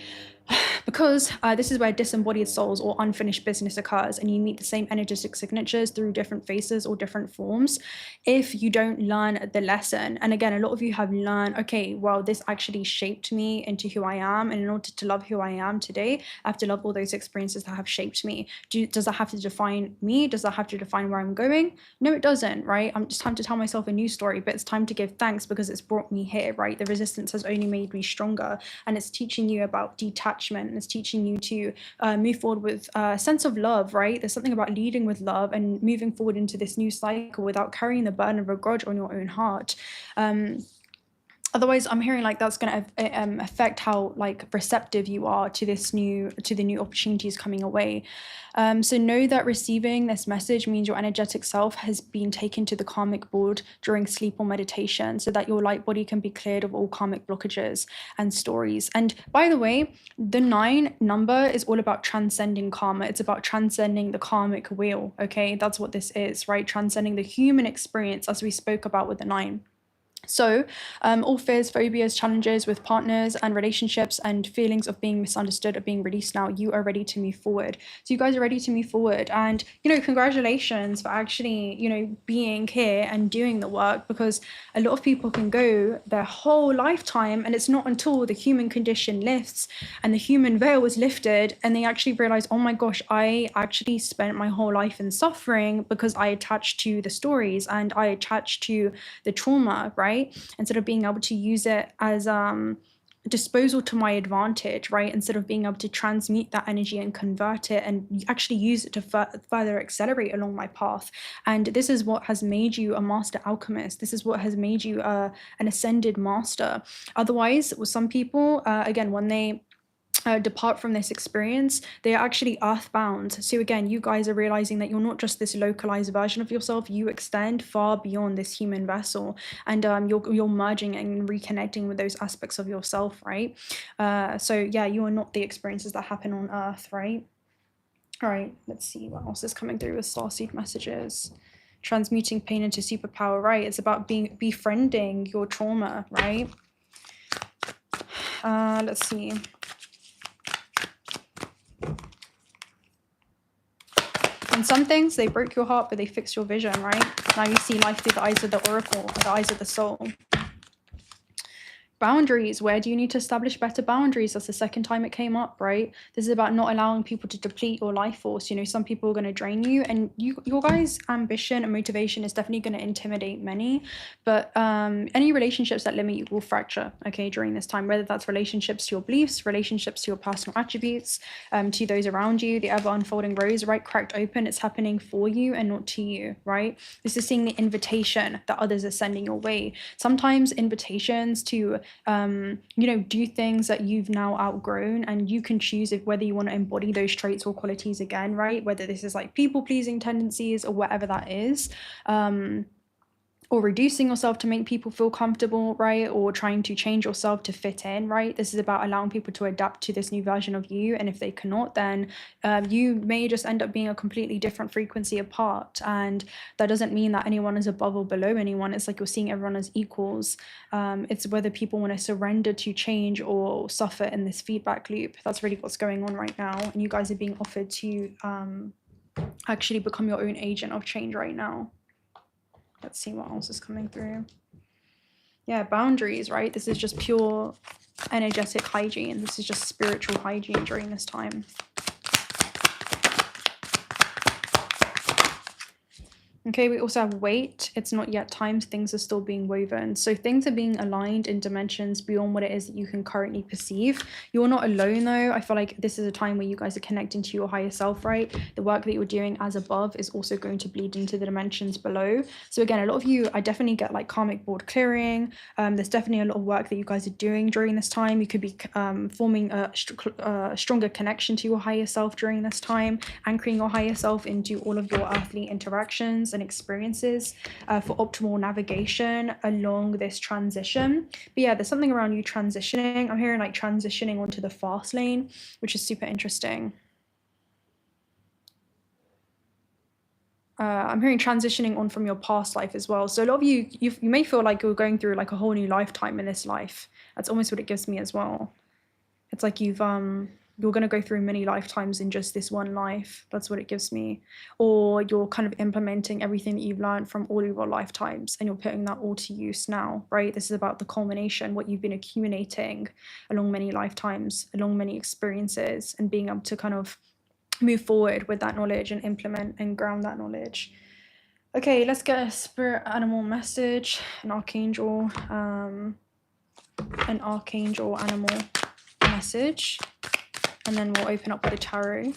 Because this is where disembodied souls or unfinished business occurs, and you meet the same energetic signatures through different faces or different forms if you don't learn the lesson. And again, a lot of you have learned, okay, well, this actually shaped me into who I am, and in order to love who I am today, I have to love all those experiences that have shaped me. Does that have to define me? Does that have to define where I'm going? No, it doesn't, right? It's time to tell myself a new story, but it's time to give thanks because it's brought me here, right? The resistance has only made me stronger, and it's teaching you about detachment. It's teaching you to move forward with a sense of love, right? There's something about leading with love and moving forward into this new cycle without carrying the burden of a grudge on your own heart. Otherwise, I'm hearing like that's going to affect how like receptive you are to the new opportunities coming away. So know that receiving this message means your energetic self has been taken to the karmic board during sleep or meditation, so that your light body can be cleared of all karmic blockages and stories. And by the way, the 9 number is all about transcending karma. It's about transcending the karmic wheel. Okay, that's what this is, right? Transcending the human experience, as we spoke about with the 9. So all fears, phobias, challenges with partners and relationships and feelings of being misunderstood are being released now. You are ready to move forward. So you guys are ready to move forward. And, congratulations for actually, being here and doing the work, because a lot of people can go their whole lifetime and it's not until the human condition lifts and the human veil is lifted and they actually realize, oh my gosh, I actually spent my whole life in suffering because I attached to the stories and I attached to the trauma, right? Instead of being able to use it as disposal to my advantage, right? Instead of being able to transmute that energy and convert it and actually use it to further accelerate along my path. And this is what has made you a master alchemist. This is what has made you an ascended master. Otherwise, with some people, again, when they depart from this experience, they are actually earthbound. So again, you guys are realizing that you're not just this localized version of yourself. You extend far beyond this human vessel, and you're merging and reconnecting with those aspects of yourself, right? So yeah, you are not the experiences that happen on Earth, right? All right, let's see what else is coming through with starseed messages. Transmuting pain into superpower, right? It's about befriending your trauma, right? Let's see. And some things, they broke your heart, but they fixed your vision, right? Now you see life through the eyes of the oracle, the eyes of the soul. Boundaries. Where do you need to establish better boundaries? That's the second time it came up, right? This is about not allowing people to deplete your life force. Some people are going to drain you, and your guys' ambition and motivation is definitely going to intimidate many. But any relationships that limit you will fracture, okay, during this time, whether that's relationships to your beliefs, relationships to your personal attributes, to those around you. The ever unfolding rose, right, cracked open. It's happening for you and not to you, right? This is seeing the invitation that others are sending your way. Sometimes invitations to do things that you've now outgrown, and you can choose whether you want to embody those traits or qualities again, right? Whether this is like people-pleasing tendencies or whatever that is. or reducing yourself to make people feel comfortable, right? Or trying to change yourself to fit in, right? This is about allowing people to adapt to this new version of you. And if they cannot, then you may just end up being a completely different frequency apart. And that doesn't mean that anyone is above or below anyone. It's like you're seeing everyone as equals. It's whether people want to surrender to change or suffer in this feedback loop. That's really what's going on right now. And you guys are being offered to actually become your own agent of change right now. Let's see what else is coming through. Yeah, boundaries, right? This is just pure energetic hygiene. This is just spiritual hygiene during this time. Okay, we also have weight. It's not yet time. Things are still being woven. So things are being aligned in dimensions beyond what it is that you can currently perceive. You're not alone though. I feel like this is a time where you guys are connecting to your higher self, right? The work that you're doing as above is also going to bleed into the dimensions below. So again, a lot of you, I definitely get like karmic board clearing. There's definitely a lot of work that you guys are doing during this time. You could be forming a stronger connection to your higher self during this time, anchoring your higher self into all of your earthly interactions and experiences for optimal navigation along this transition. But yeah, there's something around you transitioning. I'm hearing like transitioning onto the fast lane, which is super interesting. I'm hearing transitioning on from your past life as well. So a lot of you may feel like you're going through like a whole new lifetime in this life. That's almost what it gives me as well. It's like you're going to go through many lifetimes in just this one life. That's what it gives me. Or you're kind of implementing everything that you've learned from all of your lifetimes and you're putting that all to use now, right? This is about the culmination, what you've been accumulating along many lifetimes, along many experiences, and being able to kind of move forward with that knowledge and implement and ground that knowledge. Okay, let's get a spirit animal message, an archangel animal message. And then we'll open up with the tarot.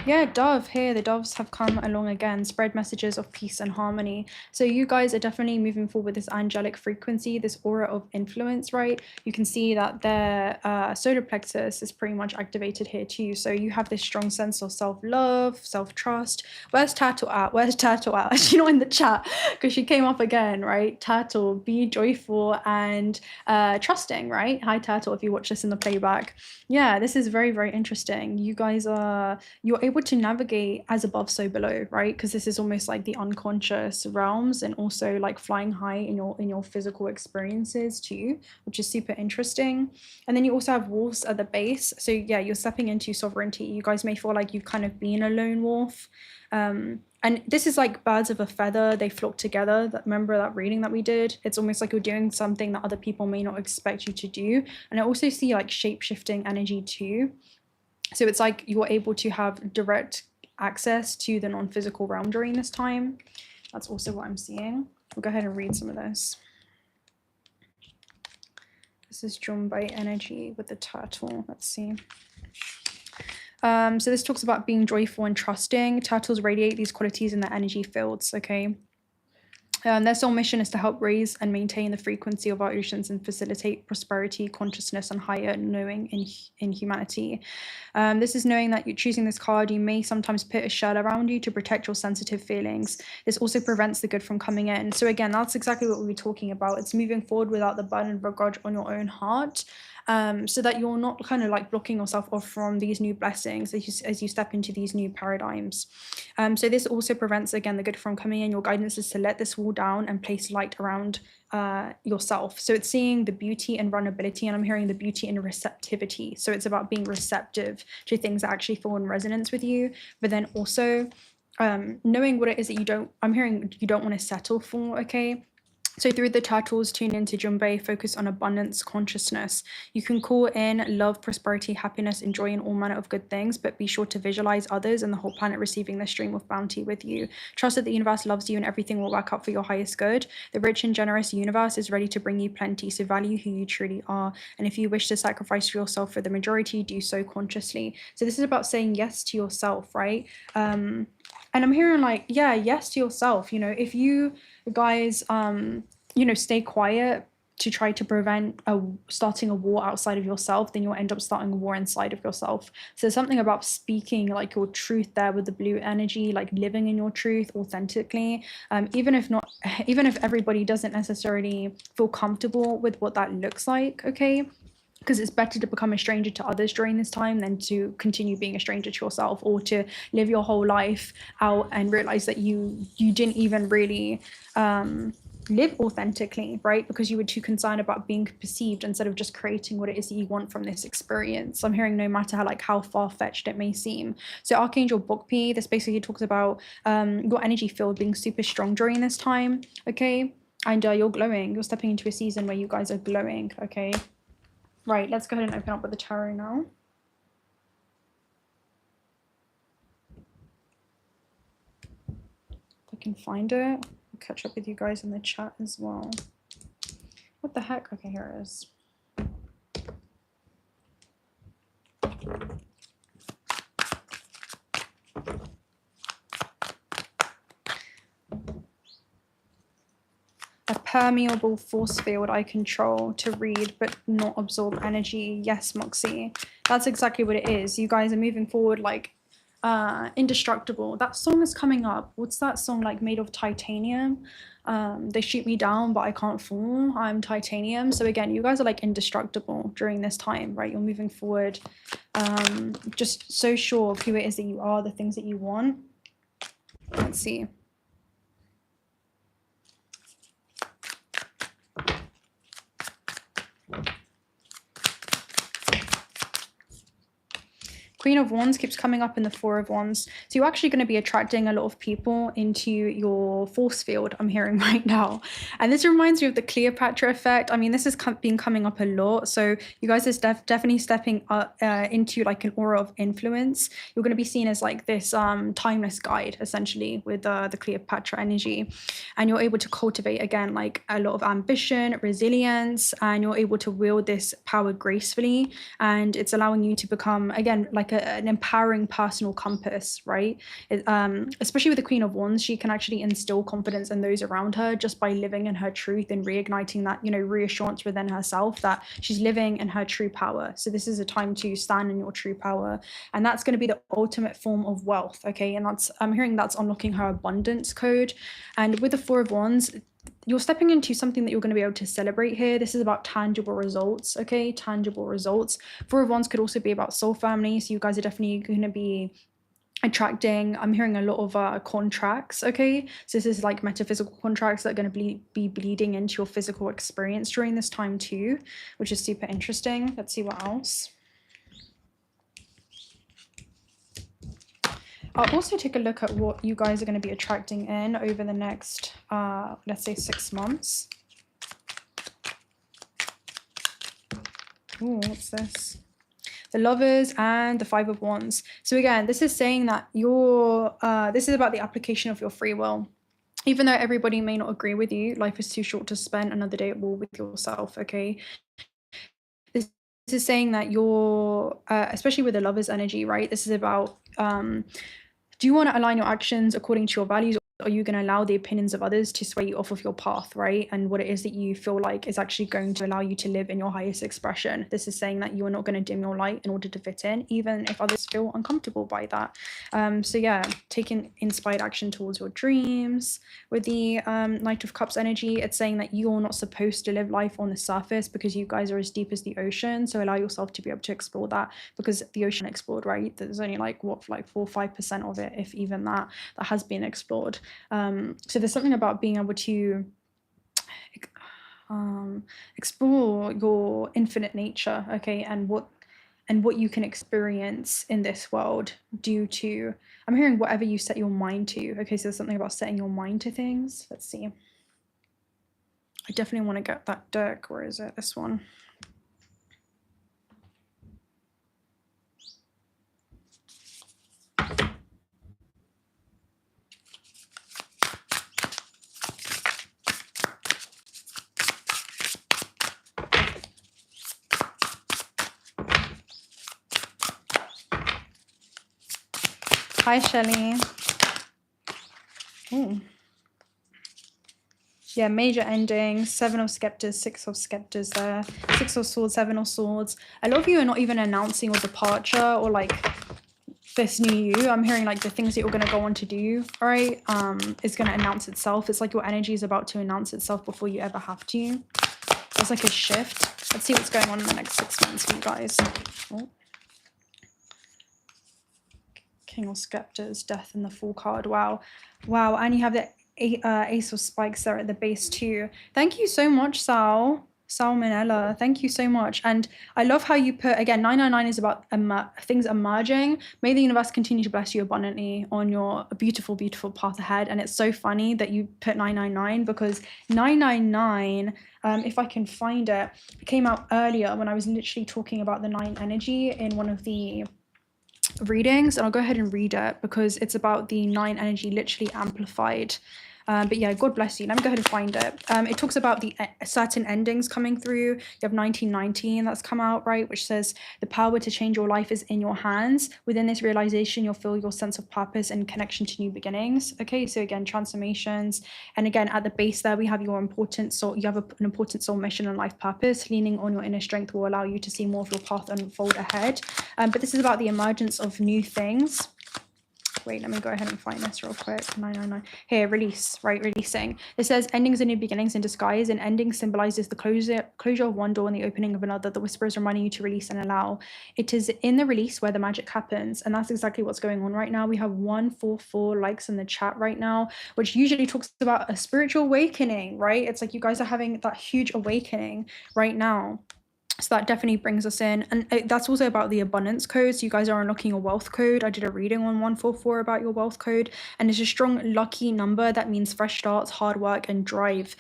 Yeah, dove here. The doves have come along again, spread messages of peace and harmony. So you guys are definitely moving forward with this angelic frequency, this aura of influence, right? You can see that their solar plexus is pretty much activated here too. So you have this strong sense of self-love, self-trust. Where's Tattle at? Where's Tattle at? She's not in the chat because she came up again, right? Tattle, be joyful and trusting, right? Hi, Tattle, if you watch this in the playback. Yeah, this is very, very interesting. You guys you're able to navigate as above so below, right? Because this is almost like the unconscious realms and also like flying high in your physical experiences too, which is super interesting. And then you also have wolves at the base. So yeah, you're stepping into sovereignty. You guys may feel like you've kind of been a lone wolf. And this is like birds of a feather, they flock together. Remember that reading that we did? It's almost like you're doing something that other people may not expect you to do. And I also see like shape-shifting energy too. So it's like you're able to have direct access to the non-physical realm during this time. That's also what I'm seeing. We'll go ahead and read some of this. This is ʻDjumɓ energy with the turtle. Let's see. So this talks about being joyful and trusting. Turtles radiate these qualities in their energy fields, okay? Their sole mission is to help raise and maintain the frequency of our oceans and facilitate prosperity, consciousness, and higher knowing in humanity. This is knowing that you're choosing this card, you may sometimes put a shell around you to protect your sensitive feelings. This also prevents the good from coming in. So again, that's exactly what we were talking about. It's moving forward without the burden of a grudge on your own heart. So that you're not kind of like blocking yourself off from these new blessings as you step into these new paradigms. So this also prevents, again, the good from coming in. Your guidance is to let this wall down and place light around yourself. So it's seeing the beauty and vulnerability, and I'm hearing the beauty and receptivity. So it's about being receptive to things that actually fall in resonance with you, but then also knowing what it is that I'm hearing you don't want to settle for, okay? So through the turtles, tune into ʻDjumɓ, focus on abundance consciousness. You can call in love, prosperity, happiness, and joy in all manner of good things, but be sure to visualize others and the whole planet receiving their stream of bounty with you. Trust that the universe loves you and everything will work out for your highest good. The rich and generous universe is ready to bring you plenty, so value who you truly are. And if you wish to sacrifice yourself for the majority, do so consciously. So this is about saying yes to yourself, right? And I'm hearing like, yeah, yes to yourself. You know, if you guys, you know, stay quiet to try to prevent starting a war outside of yourself, then you'll end up starting a war inside of yourself. So something about speaking like your truth there with the blue energy, like living in your truth authentically, even if everybody doesn't necessarily feel comfortable with what that looks like, okay? Because it's better to become a stranger to others during this time than to continue being a stranger to yourself, or to live your whole life out and realize that you didn't even really live authentically, right? Because you were too concerned about being perceived instead of just creating what it is that you want from this experience. I'm hearing no matter how far-fetched it may seem. So Archangel 𝓮𝓏, this basically talks about your energy field being super strong during this time, okay? And you're glowing. You're stepping into a season where you guys are glowing, okay? Right, let's go ahead and open up with the tarot now. If I can find it, I'll catch up with you guys in the chat as well. What the heck? Okay, here it is. A permeable force field I control to read but not absorb energy. Yes, Moxie. That's exactly what it is. You guys are moving forward like indestructible. That song is coming up. What's that song like? Made of titanium. They shoot me down but I can't fall. I'm titanium. So again, you guys are like indestructible during this time, right? You're moving forward. Just so sure of who it is that you are, the things that you want. Let's see. Queen of Wands keeps coming up in the Four of Wands. So you're actually going to be attracting a lot of people into your force field, I'm hearing right now. And this reminds me of the Cleopatra effect. I mean, this has been coming up a lot. So you guys are definitely stepping up into like an aura of influence. You're going to be seen as like this timeless guide, essentially, with the Cleopatra energy. And you're able to cultivate, again, like a lot of ambition, resilience, and you're able to wield this power gracefully. And it's allowing you to become, again, like an empowering personal compass, right? Especially with the Queen of Wands, she can actually instill confidence in those around her just by living in her truth and reigniting that, you know, reassurance within herself that she's living in her true power. So this is a time to stand in your true power, and that's going to be the ultimate form of wealth, okay? And that's, I'm hearing that's unlocking her abundance code. And with the Four of Wands, you're stepping into something that you're going to be able to celebrate here. This is about tangible results, okay? Tangible results. Four of Wands could also be about soul family. So you guys are definitely going to be attracting, I'm hearing a lot of contracts, okay? So this is like metaphysical contracts that are going to be bleeding into your physical experience during this time too, which is super interesting. Let's see what else. I'll also take a look at what you guys are going to be attracting in over the next, let's say 6 months. Ooh, what's this? The Lovers and the Five of Wands. So again, this is saying that this is about the application of your free will. Even though everybody may not agree with you, life is too short to spend another day at war with yourself, okay? This is saying that you're, especially with the Lovers energy, right? This is about, do you want to align your actions according to your values, or are you going to allow the opinions of others to sway you off of your path, right? And what it is that you feel like is actually going to allow you to live in your highest expression. This is saying that you are not going to dim your light in order to fit in, even if others feel uncomfortable by that. So yeah, taking inspired action towards your dreams. With the Knight of Cups energy, it's saying that you're not supposed to live life on the surface because you guys are as deep as the ocean. So allow yourself to be able to explore that, because the ocean explored, right? There's only like, what, like 4 or 5% of it, if even that has been explored. So there's something about being able to explore your infinite nature, okay, and what you can experience in this world due to, I'm hearing whatever you set your mind to, okay? So there's something about setting your mind to things. Let's see. I definitely want to get that deck. Where is it? This one. Hi, Shelly. Ooh. Yeah, major ending, 7 of scepters, 6 of scepters there, 6 of swords, 7 of swords. A lot of you are not even announcing your departure or like this new you. I'm hearing like the things that you're going to go on to do, all right, is going to announce itself. It's like your energy is about to announce itself before you ever have to. It's like a shift. Let's see what's going on in the next 6 months for you guys. Oh. King of Scepters, Death and the Fool card. Wow. Wow. And you have the Ace of Spikes there at the base too. Thank you so much, Sal Manella. Thank you so much. And I love how you put, again, 999 is about things emerging. May the universe continue to bless you abundantly on your beautiful, beautiful path ahead. And it's so funny that you put 999 because 999, if I can find it, it came out earlier when I was literally talking about the 9 energy in one of the readings, and I'll go ahead and read it because it's about the 9 energy literally amplified. But yeah, God bless you. Let me go ahead and find it. It talks about the certain endings coming through. You have 1919 that's come out, right? Which says the power to change your life is in your hands. Within this realization, you'll feel your sense of purpose and connection to new beginnings. Okay, so again, transformations. And again, at the base there, we have your important soul. You have an important soul mission and life purpose. Leaning on your inner strength will allow you to see more of your path unfold ahead. But this is about the emergence of new things. Wait, let me go ahead and find this real quick. 999. Here, release, right? Releasing. It says endings and new beginnings in disguise. And ending symbolizes the closure of one door and the opening of another. The whisper is reminding you to release and allow. It is in the release where the magic happens. And that's exactly what's going on right now. We have 144 likes in the chat right now, which usually talks about a spiritual awakening, right? It's like you guys are having that huge awakening right now. So that definitely brings us in. And that's also about the abundance code. So you guys are unlocking a wealth code. I did a reading on 144 about your wealth code. And it's a strong lucky number that means fresh starts, hard work, and drive.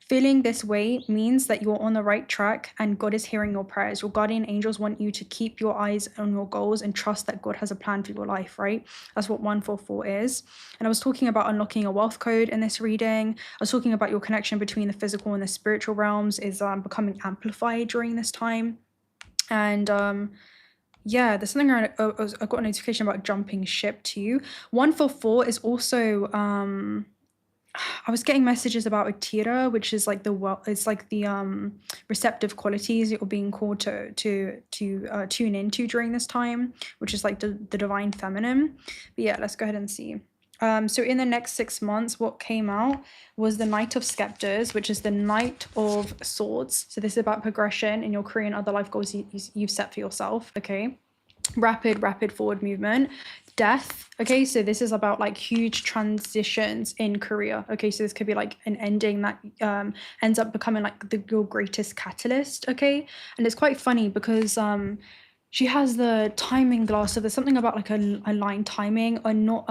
Feeling this way means that you're on the right track and God is hearing your prayers. Your guardian angels want you to keep your eyes on your goals and trust that God has a plan for your life, right? That's what 144 is. And I was talking about unlocking a wealth code in this reading. I was talking about your connection between the physical and the spiritual realms is becoming amplified during this time. And yeah, there's something around, I got a notification about jumping ship too. 144 is also, I was getting messages about a 𝓨, which is like it's like the receptive qualities you're being called to tune into during this time, which is like the divine feminine. But yeah, let's go ahead and see. So in the next 6 months, what came out was the Knight of Scepters, which is the Knight of Swords. So this is about progression in your career and other life goals you've set for yourself. Okay. Rapid forward movement. Death. Okay, so this is about like huge transitions in career. Okay, so this could be like an ending that ends up becoming like your greatest catalyst. Okay, and it's quite funny because she has the timing glass, so there's something about like a line timing or not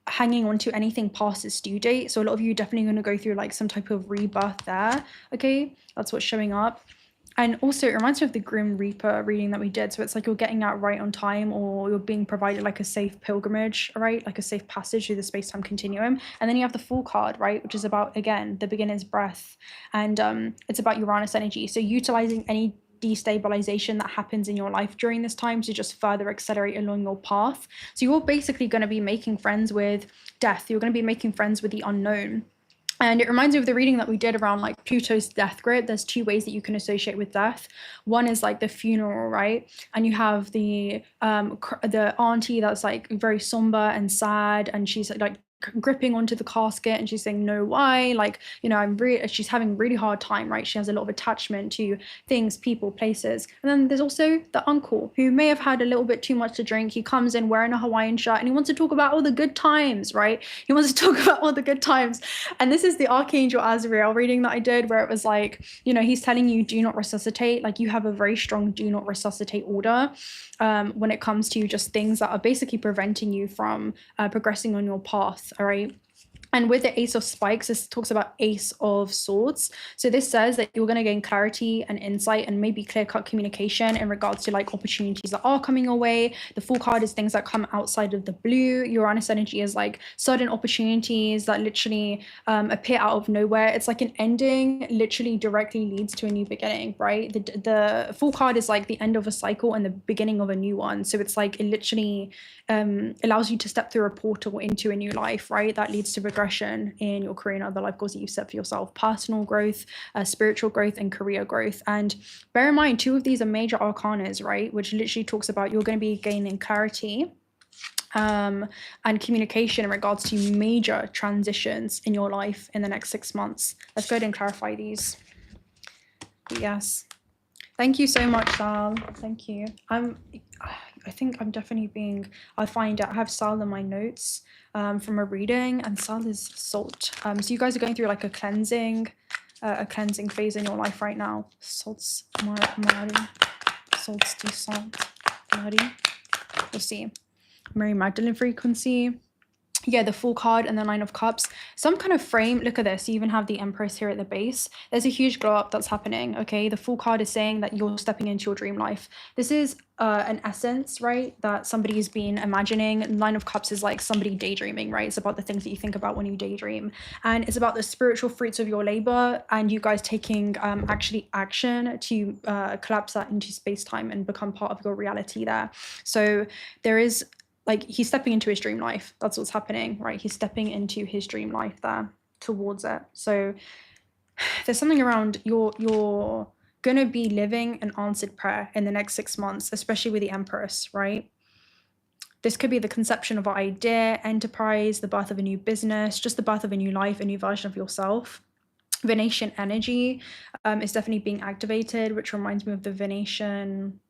hanging on to anything past its due date. So a lot of you are definitely going to go through like some type of rebirth there. Okay, that's what's showing up. And also, it reminds me of the Grim Reaper reading that we did. So it's like you're getting out right on time, or you're being provided like a safe pilgrimage, right? Like a safe passage through the space-time continuum. And then you have the Fool card, right? Which is about, again, the beginner's breath. And it's about Uranus energy. So utilizing any destabilization that happens in your life during this time to just further accelerate along your path. So you're basically going to be making friends with death. You're going to be making friends with the unknown. And it reminds me of the reading that we did around like Pluto's death grid. There's 2 ways that you can associate with death. One is like the funeral, right? And you have the auntie that's like very somber and sad, and she's like gripping onto the casket and she's saying, no, why? Like, you know, she's having a really hard time, right? She has a lot of attachment to things, people, places. And then there's also the uncle who may have had a little bit too much to drink. He comes in wearing a Hawaiian shirt and he wants to talk about all the good times, right? He wants to talk about all the good times. And this is the Archangel Azrael reading that I did, where it was like, you know, he's telling you, do not resuscitate. Like, you have a very strong do not resuscitate order when it comes to just things that are basically preventing you from progressing on your path. All right. And with the Ace of Spikes, this talks about Ace of Swords. So this says that you're going to gain clarity and insight and maybe clear-cut communication in regards to like opportunities that are coming your way. The Fool card is things that come outside of the blue. Uranus energy is like sudden opportunities that literally appear out of nowhere. It's like an ending literally directly leads to a new beginning, right? The Fool card is like the end of a cycle and the beginning of a new one. So it's like it literally allows you to step through a portal into a new life, right? That leads to progression progression in your career and other life goals that you've set for yourself: personal growth, spiritual growth, and career growth. And bear in mind, 2 of these are major arcanas, right? Which literally talks about you're going to be gaining clarity and communication in regards to major transitions in your life in the next 6 months. Let's go ahead and clarify these. Yes. Thank you so much, Sal. Thank you. I think I'm definitely being, I find out I have Sal in my notes from a reading, and Sal is salt. So you guys are going through like a cleansing phase in your life right now. Salts, salts, we'll see. Mary Magdalene frequency. Yeah, the Fool card and the Nine of Cups. Some kind of frame. Look at this. You even have the Empress here at the base. There's a huge glow up that's happening. Okay, the Fool card is saying that you're stepping into your dream life. This is an essence, right, that somebody's been imagining. Nine of Cups is like somebody daydreaming, right? It's about the things that you think about when you daydream, and it's about the spiritual fruits of your labor and you guys taking actually action to collapse that into space-time and become part of your reality there. So there is, like, he's stepping into his dream life. That's what's happening, right? He's stepping into his dream life there, towards it. So there's something around you're gonna be living an answered prayer in the next 6 months, especially with the Empress, right? This could be the conception of an idea, enterprise, the birth of a new business, just the birth of a new life, a new version of yourself. Venetian energy is definitely being activated, which reminds me of the Venetian.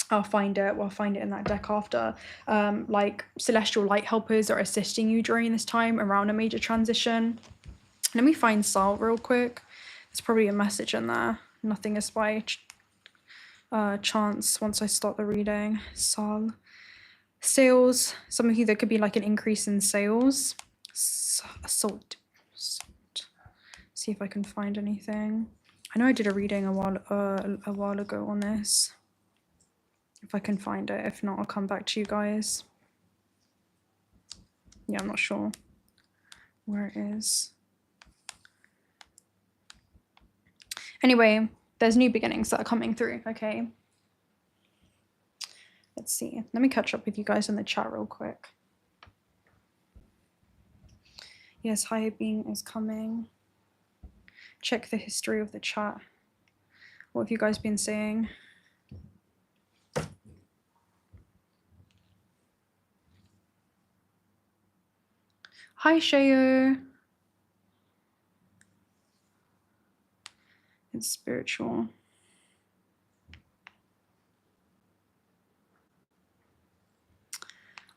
I'll find it in that deck after. Like celestial light helpers are assisting you during this time around a major transition. Let me find Sal real quick. There's probably a message in there. Nothing is by chance once I start the reading. Sal. Sales. Some of you, there could be like an increase in sales. Salt. See if I can find anything. I know I did a reading a while ago on this. If I can find it. If not, I'll come back to you guys. Yeah, I'm not sure where it is. Anyway, there's new beginnings that are coming through, okay? Let's see. Let me catch up with you guys in the chat real quick. Yes, higher being is coming. Check the history of the chat. What have you guys been saying? Hi, Shayo. It's spiritual.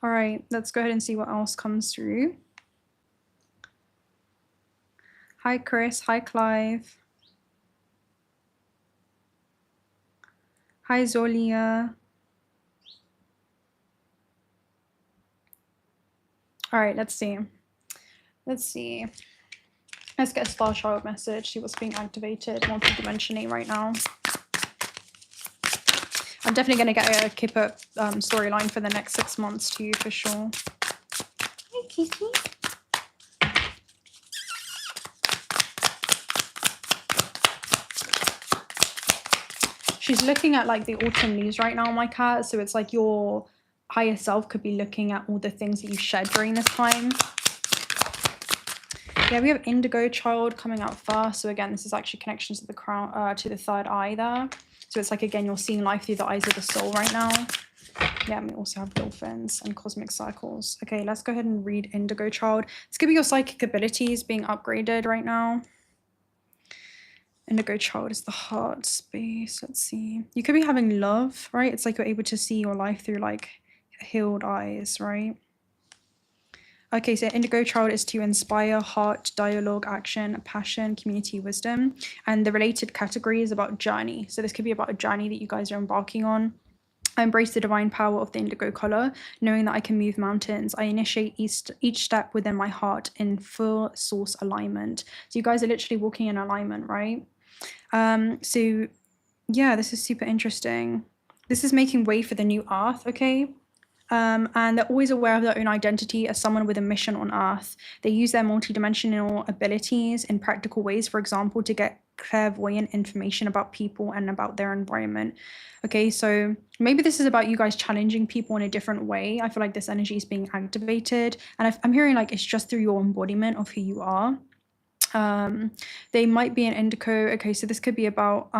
All right, let's go ahead and see what else comes through. Hi, Chris. Hi, Clive. Hi, Zolia. All right, let's see. Let's get a star child message, see what's being activated multidimensionally right now. I'm definitely going to get a Kipper storyline for the next 6 months to you for sure. Hey, Kiki. She's looking at like the autumn leaves right now, my cat. So it's like your higher self could be looking at all the things that you shed during this time. Yeah, we have Indigo Child coming out first. So again, this is actually connections to the crown, to the third eye there. So it's like, again, you're seeing life through the eyes of the soul right now. Yeah, and we also have dolphins and cosmic cycles. Okay, let's go ahead and read Indigo Child. It's gonna be your psychic abilities being upgraded right now. Indigo Child is the heart space. Let's see. You could be having love, right? It's like you're able to see your life through like healed eyes, right? Okay, so Indigo Child is to inspire heart, dialogue, action, passion, community, wisdom. And the related category is about journey. So this could be about a journey that you guys are embarking on. I embrace the divine power of the indigo color, knowing that I can move mountains. I initiate each step within my heart in full source alignment. So you guys are literally walking in alignment, right? So yeah, this is super interesting. This is making way for the new earth, okay? And they're always aware of their own identity as someone with a mission on Earth. They use their multidimensional abilities in practical ways, for example, to get clairvoyant information about people and about their environment. Okay, so maybe this is about you guys challenging people in a different way. I feel like this energy is being activated, and I'm hearing like it's just through your embodiment of who you are. They might be an indigo. Okay, so this could be about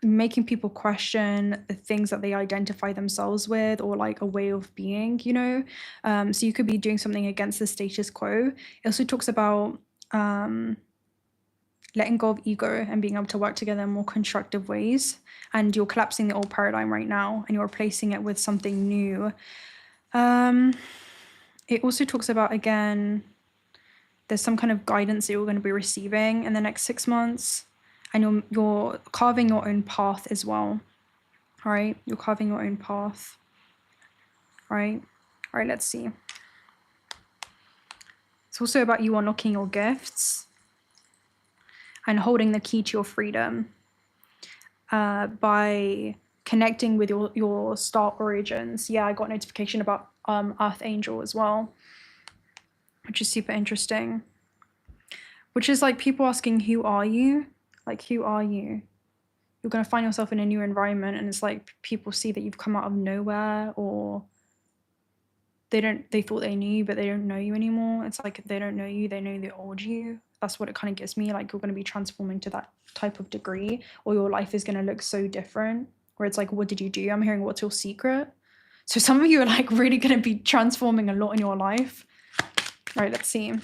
making people question the things that they identify themselves with, or like a way of being, you know. So you could be doing something against the status quo. It also talks about letting go of ego and being able to work together in more constructive ways. And you're collapsing the old paradigm right now and you're replacing it with something new. It also talks about, again, there's some kind of guidance that you're going to be receiving in the next 6 months, and you're carving your own path as well. All right, you're carving your own path. All right, let's see. It's also about you unlocking your gifts and holding the key to your freedom by connecting with your star origins. Yeah, I got a notification about Earth Angel as well, which is super interesting. Which is like people asking, who are you? Like, who are you? You're going to find yourself in a new environment, and it's like people see that you've come out of nowhere, or they thought they knew you, but they don't know you anymore. It's like they don't know you, they know the old you. That's what it kind of gives me. Like, you're going to be transforming to that type of degree, or your life is going to look so different, where it's like, what did you do? I'm hearing, what's your secret? So some of you are like really going to be transforming a lot in your life. All right, let's see.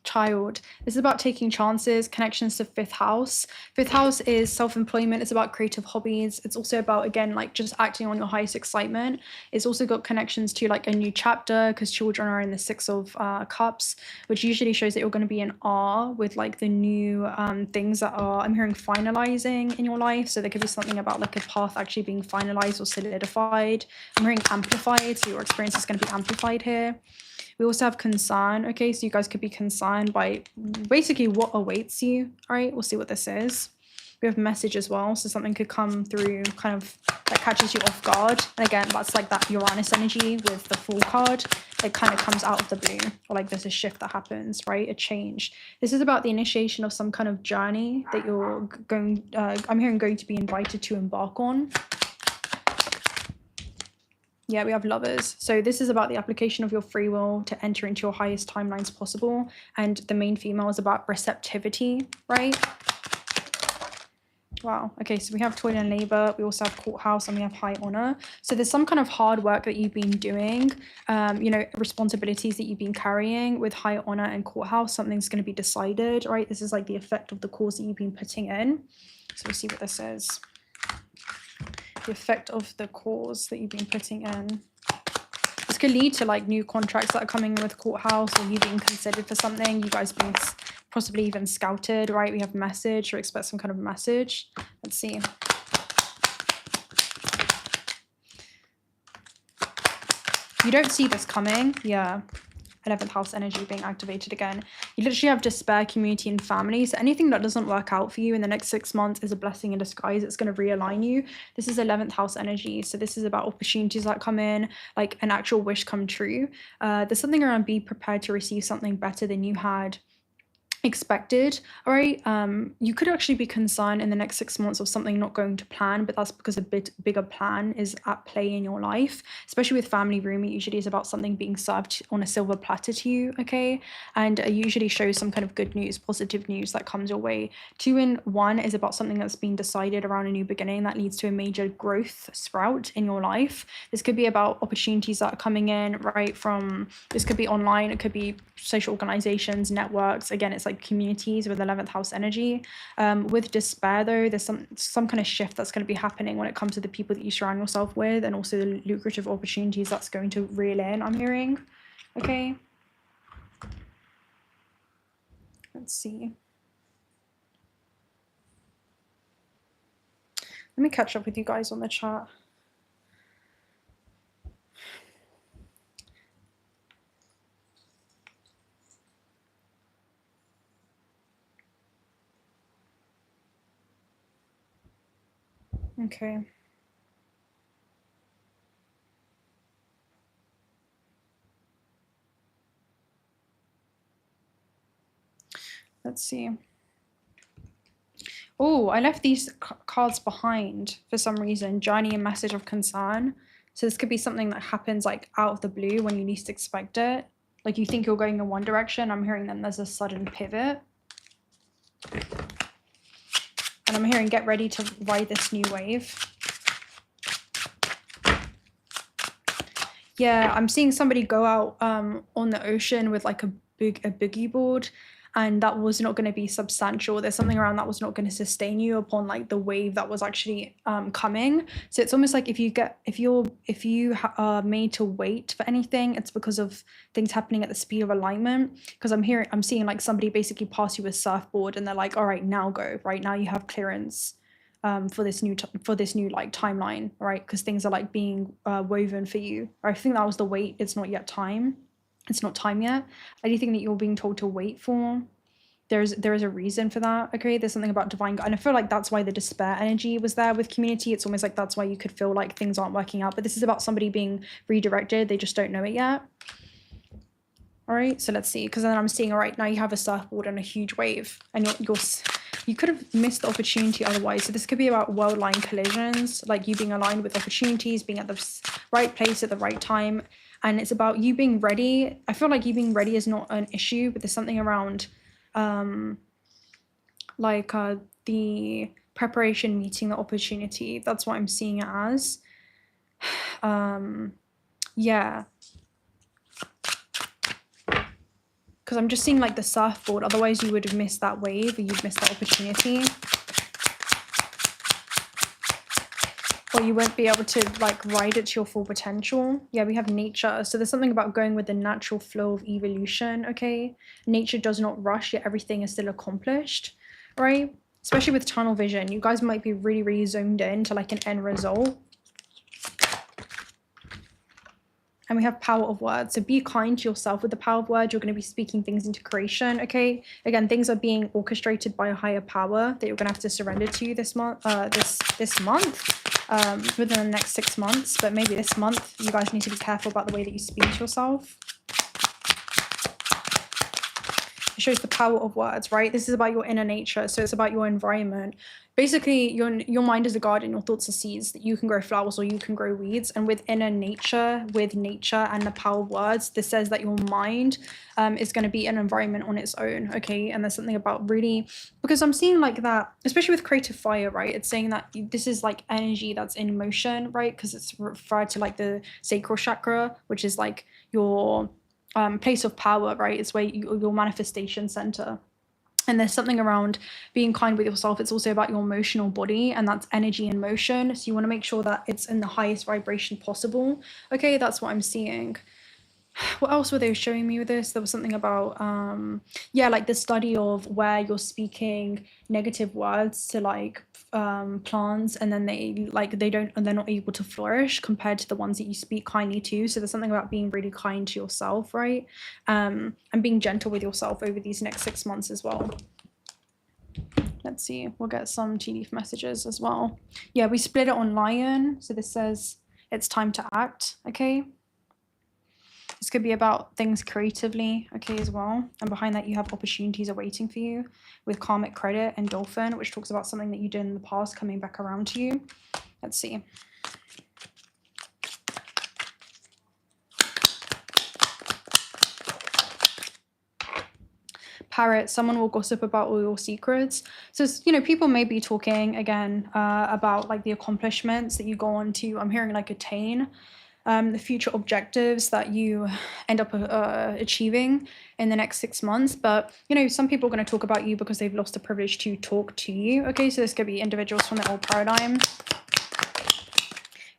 Child. This is about taking chances, connections to fifth house. Fifth house is self-employment. It's about creative hobbies. It's also about, again, like just acting on your highest excitement. It's also got connections to like a new chapter, because children are in the 6 of cups, which usually shows that you're going to be in awe with like the new things that are, I'm hearing, finalizing in your life. So there could be something about like a path actually being finalized or solidified. I'm hearing amplified, so your experience is going to be amplified here. We also have concern. Okay, so you guys could be concerned by basically what awaits you. All right, we'll see what this is. We have message as well, so something could come through kind of that catches you off guard. And again, that's like that Uranus energy with the Fool card. It kind of comes out of the blue, or like there's a shift that happens, right? A change. This is about the initiation of some kind of journey that you're going, I'm hearing, going to be invited to embark on. Yeah, we have Lovers. So this is about the application of your free will to enter into your highest timelines possible. And the main female is about receptivity, right? Wow. Okay, so we have toil and labor. We also have courthouse, and we have high honor. So there's some kind of hard work that you've been doing, you know, responsibilities that you've been carrying with high honor and courthouse. Something's going to be decided, right? This is like the effect of the cause that you've been putting in. So we'll see what this is. The effect of the cause that you've been putting in. This could lead to like new contracts that are coming in with courthouse, or you being considered for something, you guys being possibly even scouted, right? We have message, or expect some kind of message. Let's see. You don't see this coming. Yeah. 11th house energy being activated again. You literally have despair, community, and family. So anything that doesn't work out for you in the next 6 months is a blessing in disguise. It's going to realign you. This is 11th house energy. So this is about opportunities that come in, like an actual wish come true. There's something around be prepared to receive something better than you had expected. All right, you could actually be concerned in the next 6 months of something not going to plan, but that's because a bit bigger plan is at play in your life. Especially with family room, it usually is about something being served on a silver platter to you. Okay, and it usually shows some kind of good news, positive news that comes your way. 2 in 1 is about something that's been decided around a new beginning that leads to a major growth sprout in your life. This could be about opportunities that are coming in, right? From, this could be online, it could be social organizations, networks. Again, it's like communities with 11th house energy. With despair though, there's some kind of shift that's going to be happening when it comes to the people that you surround yourself with, and also the lucrative opportunities that's going to reel in, I'm hearing. Okay, let's see. Let me catch up with you guys on the chat. Okay. Let's see. Oh, I left these cards behind for some reason. Journey and message of concern. So this could be something that happens like out of the blue when you least expect it. Like you think you're going in one direction. I'm hearing then there's a sudden pivot. And I'm hearing get ready to ride this new wave. Yeah, I'm seeing somebody go out on the ocean with like a boogie board, and that was not going to be substantial. There's something around that was not going to sustain you upon like the wave that was actually coming. So it's almost like if you are made to wait for anything, it's because of things happening at the speed of alignment. Because I'm seeing like somebody basically pass you a surfboard, and they're like, all right, now go. Right now you have clearance for this new like timeline, right? Because things are like being woven for you. I think that was the wait. It's not yet time. It's not time yet. Anything that you're being told to wait for, there is a reason for that. Okay, there's something about divine, and I feel like that's why the despair energy was there with community. It's almost like that's why you could feel like things aren't working out. But this is about somebody being redirected. They just don't know it yet. All right, so let's see. Because then I'm seeing, all right, now you have a surfboard and a huge wave, and you could have missed the opportunity otherwise. So this could be about world line collisions, like you being aligned with opportunities, being at the right place at the right time. And it's about you being ready. I feel like you being ready is not an issue, but there's something around the preparation meeting the opportunity. That's what I'm seeing it as. Yeah. Because I'm just seeing like the surfboard. Otherwise you would have missed that wave, or you'd missed that opportunity. Or you won't be able to like ride it to your full potential. Yeah, we have nature. So there's something about going with the natural flow of evolution, okay? Nature does not rush, yet everything is still accomplished, right? Especially with tunnel vision. You guys might be really, really zoomed in to like an end result. And we have power of words. So be kind to yourself with the power of words. You're going to be speaking things into creation, okay? Again, things are being orchestrated by a higher power that you're going to have to surrender to this month, this month. Within the next 6 months, but maybe this month you guys need to be careful about the way that you speak to yourself. It shows the power of words, right? This is about your inner nature, so it's about your environment. Basically, your mind is a garden, your thoughts are seeds that you can grow flowers or you can grow weeds. And with inner nature, with nature and the power of words, this says that your mind is going to be an environment on its own, okay? And there's something about really, because I'm seeing like that, especially with creative fire, right? It's saying that this is like energy that's in motion, right? Because it's referred to like the sacral chakra, which is like your place of power, right? It's where your manifestation center. And there's something around being kind with yourself. It's also about your emotional body, and that's energy in motion. So you want to make sure that it's in the highest vibration possible. Okay, that's what I'm seeing. What else were they showing me with this? There was something about, yeah, like the study of where you're speaking negative words to like plants, and then they're not able to flourish compared to the ones that you speak kindly to. So there's something about being really kind to yourself, right? And being gentle with yourself over these next 6 months as well. Let's see, we'll get some tea leaf messages as well. Yeah, we split it on lion. So this says it's time to act, okay? This could be about things creatively, okay, as well. And behind that, you have opportunities awaiting for you with karmic credit and dolphin, which talks about something that you did in the past coming back around to you. Let's see. Parrot, someone will gossip about all your secrets. So, you know, people may be talking again about like the accomplishments that you go on to, I'm hearing like attain. The future objectives that you end up achieving in the next 6 months. But, you know, some people are going to talk about you because they've lost the privilege to talk to you. Okay, so this could be individuals from the old paradigm.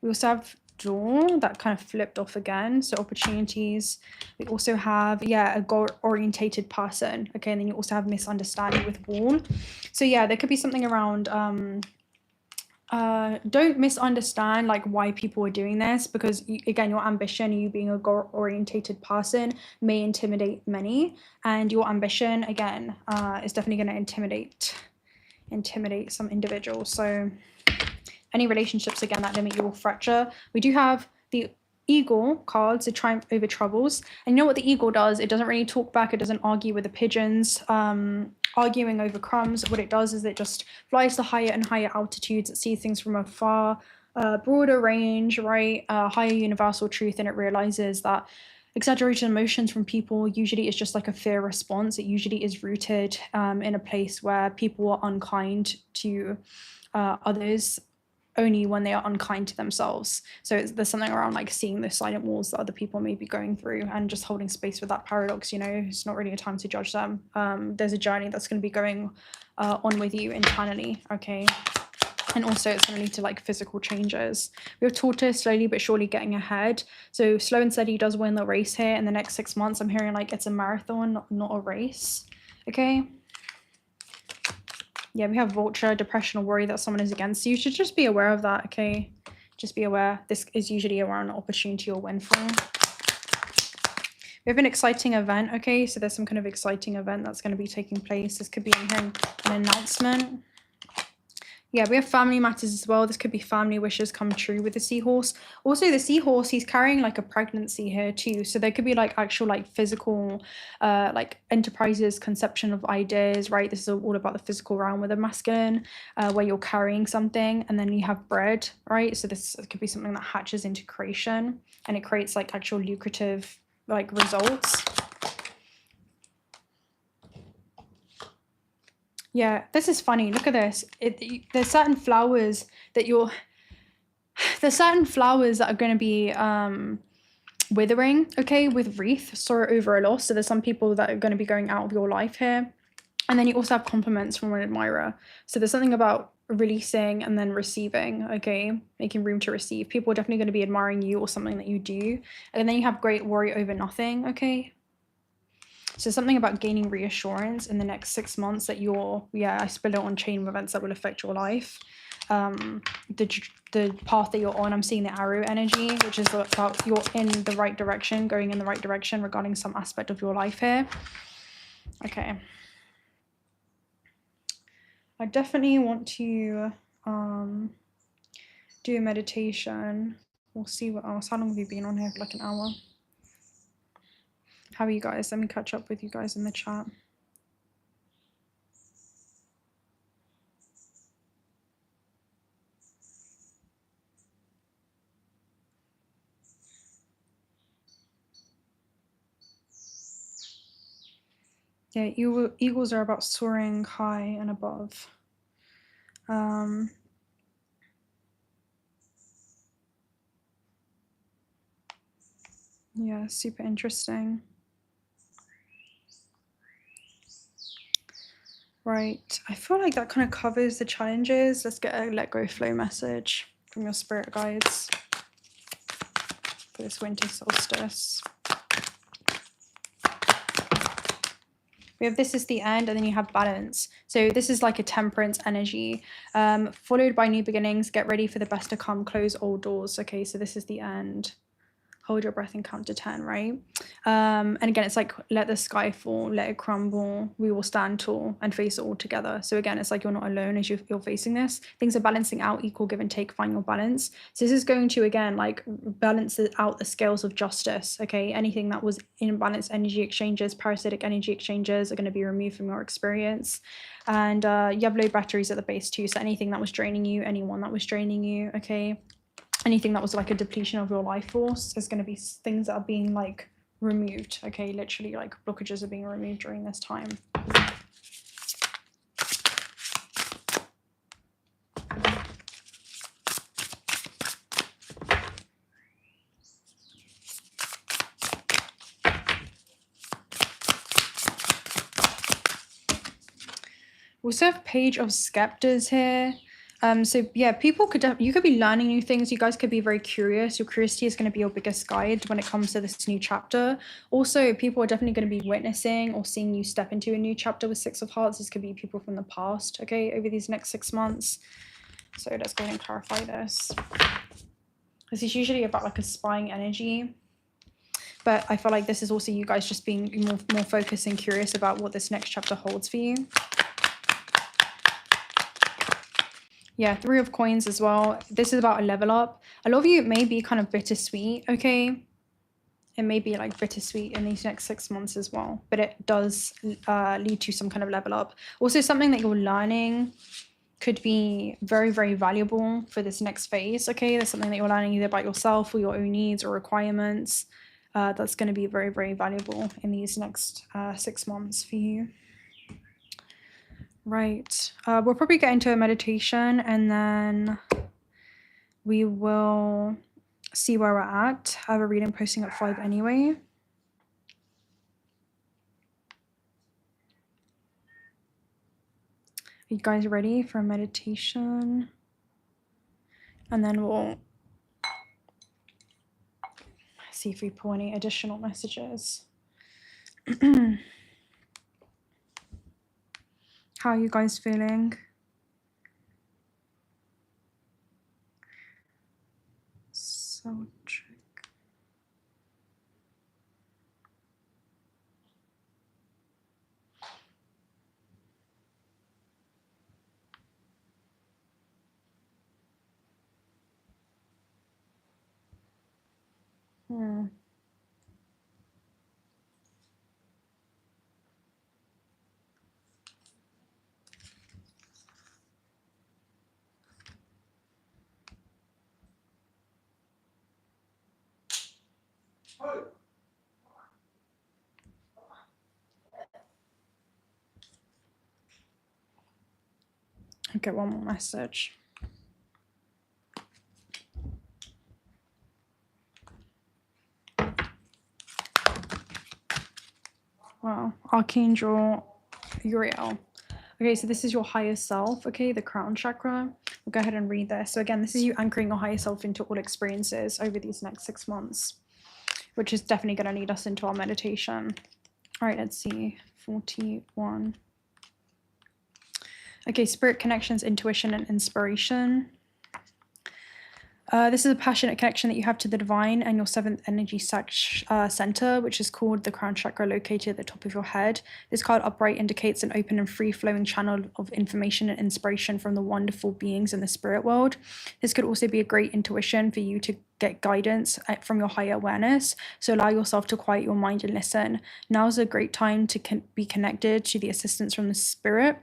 We also have dawn that kind of flipped off again. So opportunities. We also have, yeah, a goal-orientated person. Okay, and then you also have misunderstanding with wall. So, yeah, there could be something around... don't misunderstand like why people are doing this, because again, your ambition, you being a goal-orientated person, may intimidate many, and your ambition again is definitely going to intimidate some individuals. So any relationships, again, that limit you will fracture. We do have the eagle cards, the triumph over troubles. And you know what the eagle does? It doesn't really talk back. It doesn't argue with the pigeons, arguing over crumbs. What it does is it just flies to higher and higher altitudes. It sees things from afar, broader range, right? Higher universal truth. And it realizes that exaggerated emotions from people usually is just like a fear response. It usually is rooted in a place where people are unkind to others only when they are unkind to themselves. So there's something around like seeing the silent wars that other people may be going through and just holding space with that paradox. You know, it's not really a time to judge them. There's a journey that's going to be going on with you internally, okay? And also it's going to lead to like physical changes. We have tortoise, slowly but surely getting ahead. So slow and steady does win the race here in the next 6 months. I'm hearing like it's a marathon, not a race, okay? Yeah, we have vulture, depression, or worry that someone is against you. You should just be aware of that, okay? Just be aware. This is usually around an opportunity or windfall. We have an exciting event, okay? So there's some kind of exciting event that's going to be taking place. This could be an announcement. Yeah, we have family matters as well. This could be family wishes come true with the seahorse. Also, the seahorse, he's carrying like a pregnancy here too. So there could be like actual like physical like enterprises, conception of ideas, right? This is all about the physical realm with a masculine, where you're carrying something, and then you have bread, right? So this could be something that hatches into creation, and it creates like actual lucrative like results. Yeah, this is funny. Look at this. There's certain flowers that are going to be withering, okay, with wreath, sorrow over a loss. So there's some people that are going to be going out of your life here. And then you also have compliments from an admirer. So there's something about releasing and then receiving, okay, making room to receive. People are definitely going to be admiring you or something that you do. And then you have great worry over nothing, okay. So something about gaining reassurance in the next 6 months that I split it on chain of events that will affect your life. The path that you're on, I'm seeing the arrow energy, which is about you're in the right direction, going in the right direction regarding some aspect of your life here. Okay. I definitely want to do a meditation. We'll see what else. How long have you been on here? For like an hour. How are you guys? Let me catch up with you guys in the chat. Yeah, eagles are about soaring high and above. Yeah, super interesting. Right, I feel like that kind of covers the challenges. Let's get a let go flow message from your spirit guides for this winter solstice. We have this is the end, and then you have balance. So this is like a temperance energy, followed by new beginnings. Get ready for the best to come. Close old doors. Okay, so this is the end. Hold your breath and count to 10, right? And again, it's like, let the sky fall, let it crumble. We will stand tall and face it all together. So again, it's like you're not alone as you're facing this. Things are balancing out, equal give and take, find your balance. So this is going to, again, like balance out the scales of justice, okay? Anything that was imbalanced energy exchanges, parasitic energy exchanges are going to be removed from your experience. And you have low batteries at the base too. So anything that was draining you, anyone that was draining you, okay? Anything that was like a depletion of your life force, there's going to be things that are being like removed, okay? Literally like blockages are being removed during this time. We also have Page of Scepters here. So yeah, you could be learning new things. You guys could be very curious. Your curiosity is going to be your biggest guide when it comes to this new chapter. Also, people are definitely going to be witnessing or seeing you step into a new chapter with Six of Hearts. This could be people from the past, okay, over these next 6 months. So let's go ahead and clarify this. This is usually about like a spying energy. But I feel like this is also you guys just being more focused and curious about what this next chapter holds for you. Yeah, 3 of Coins as well. This is about a level up. A lot of you may be kind of bittersweet, okay? It may be like bittersweet in these next 6 months as well, but it does lead to some kind of level up. Also, something that you're learning could be very, very valuable for this next phase, okay? There's something that you're learning either about yourself or your own needs or requirements that's going to be very, very valuable in these next 6 months for you. Right. We'll probably get into a meditation and then we will see where we're at. I have a reading posting at 5 anyway. Are you guys ready for a meditation? And then we'll see if we pull any additional messages. How are you guys feeling? So trick. Okay, one more message. Wow, Archangel Uriel. Okay, so this is your higher self, okay, the crown chakra. We'll go ahead and read this. So again, this is you anchoring your higher self into all experiences over these next 6 months, which is definitely going to lead us into our meditation. All right, let's see. 41. Okay, spirit connections, intuition, and inspiration. This is a passionate connection that you have to the divine and your 7th energy center, which is called the crown chakra, located at the top of your head. This card upright indicates an open and free-flowing channel of information and inspiration from the wonderful beings in the spirit world. This could also be a great intuition for you to get guidance from your higher awareness. So allow yourself to quiet your mind and listen. Now is a great time to be connected to the assistance from the spirit.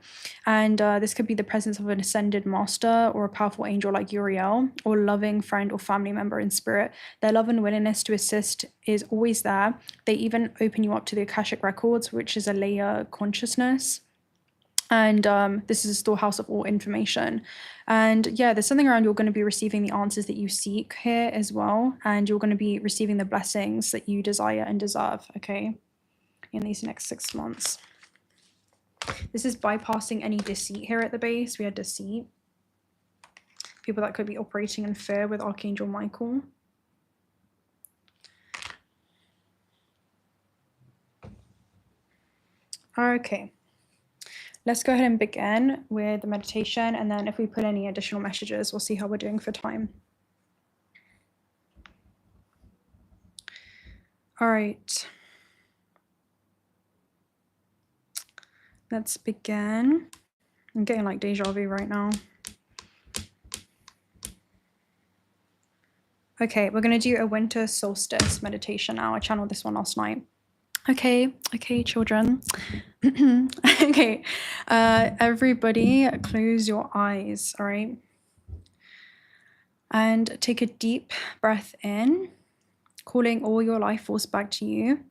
And this could be the presence of an ascended master or a powerful angel like Uriel, or a loving friend or family member in spirit. Their love and willingness to assist is always there. They even open you up to the Akashic records, which is a layer consciousness. And this is a storehouse of all information. And yeah, there's something around you're going to be receiving the answers that you seek here as well. And you're going to be receiving the blessings that you desire and deserve, okay, in these next 6 months. This is bypassing any deceit here at the base. We had deceit. People that could be operating in fear with Archangel Michael. Okay. Let's go ahead and begin with the meditation, and then if we put any additional messages, we'll see how we're doing for time. All right. Let's begin. I'm getting like deja vu right now. Okay, we're going to do a winter solstice meditation now. I channeled this one last night. Okay, children. Okay, everybody close your eyes, all right? And take a deep breath in, calling all your life force back to you.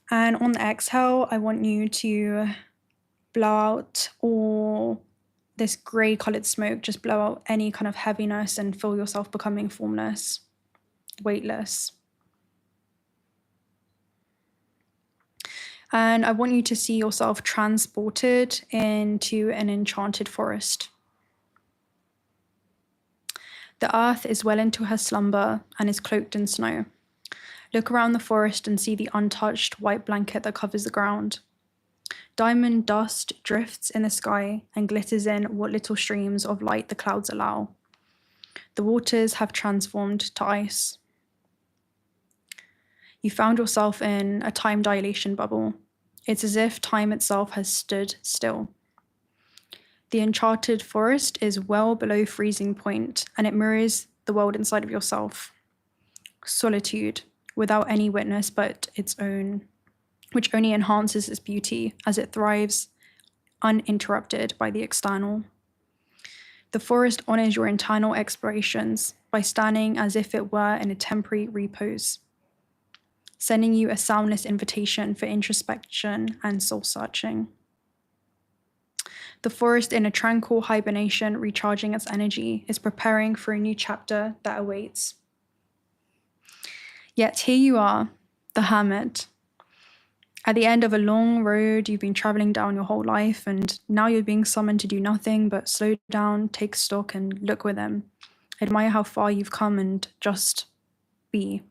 And on the exhale, I want you to blow out all this gray colored smoke. Just blow out any kind of heaviness and feel yourself becoming formless, weightless. And I want you to see yourself transported into an enchanted forest. The earth is well into her slumber and is cloaked in snow. Look around the forest and see the untouched white blanket that covers the ground. Diamond dust drifts in the sky and glitters in what little streams of light the clouds allow. The waters have transformed to ice. You found yourself in a time dilation bubble. It's as if time itself has stood still. The enchanted forest is well below freezing point, and it mirrors the world inside of yourself. Solitude, without any witness but its own, which only enhances its beauty as it thrives uninterrupted by the external. The forest honors your internal explorations by standing as if it were in a temporary repose, sending you a soundless invitation for introspection and soul-searching. The forest, in a tranquil hibernation, recharging its energy, is preparing for a new chapter that awaits. Yet here you are, the hermit. At the end of a long road you've been traveling down your whole life, and now you're being summoned to do nothing but slow down, take stock, and look within. Admire how far you've come and just be.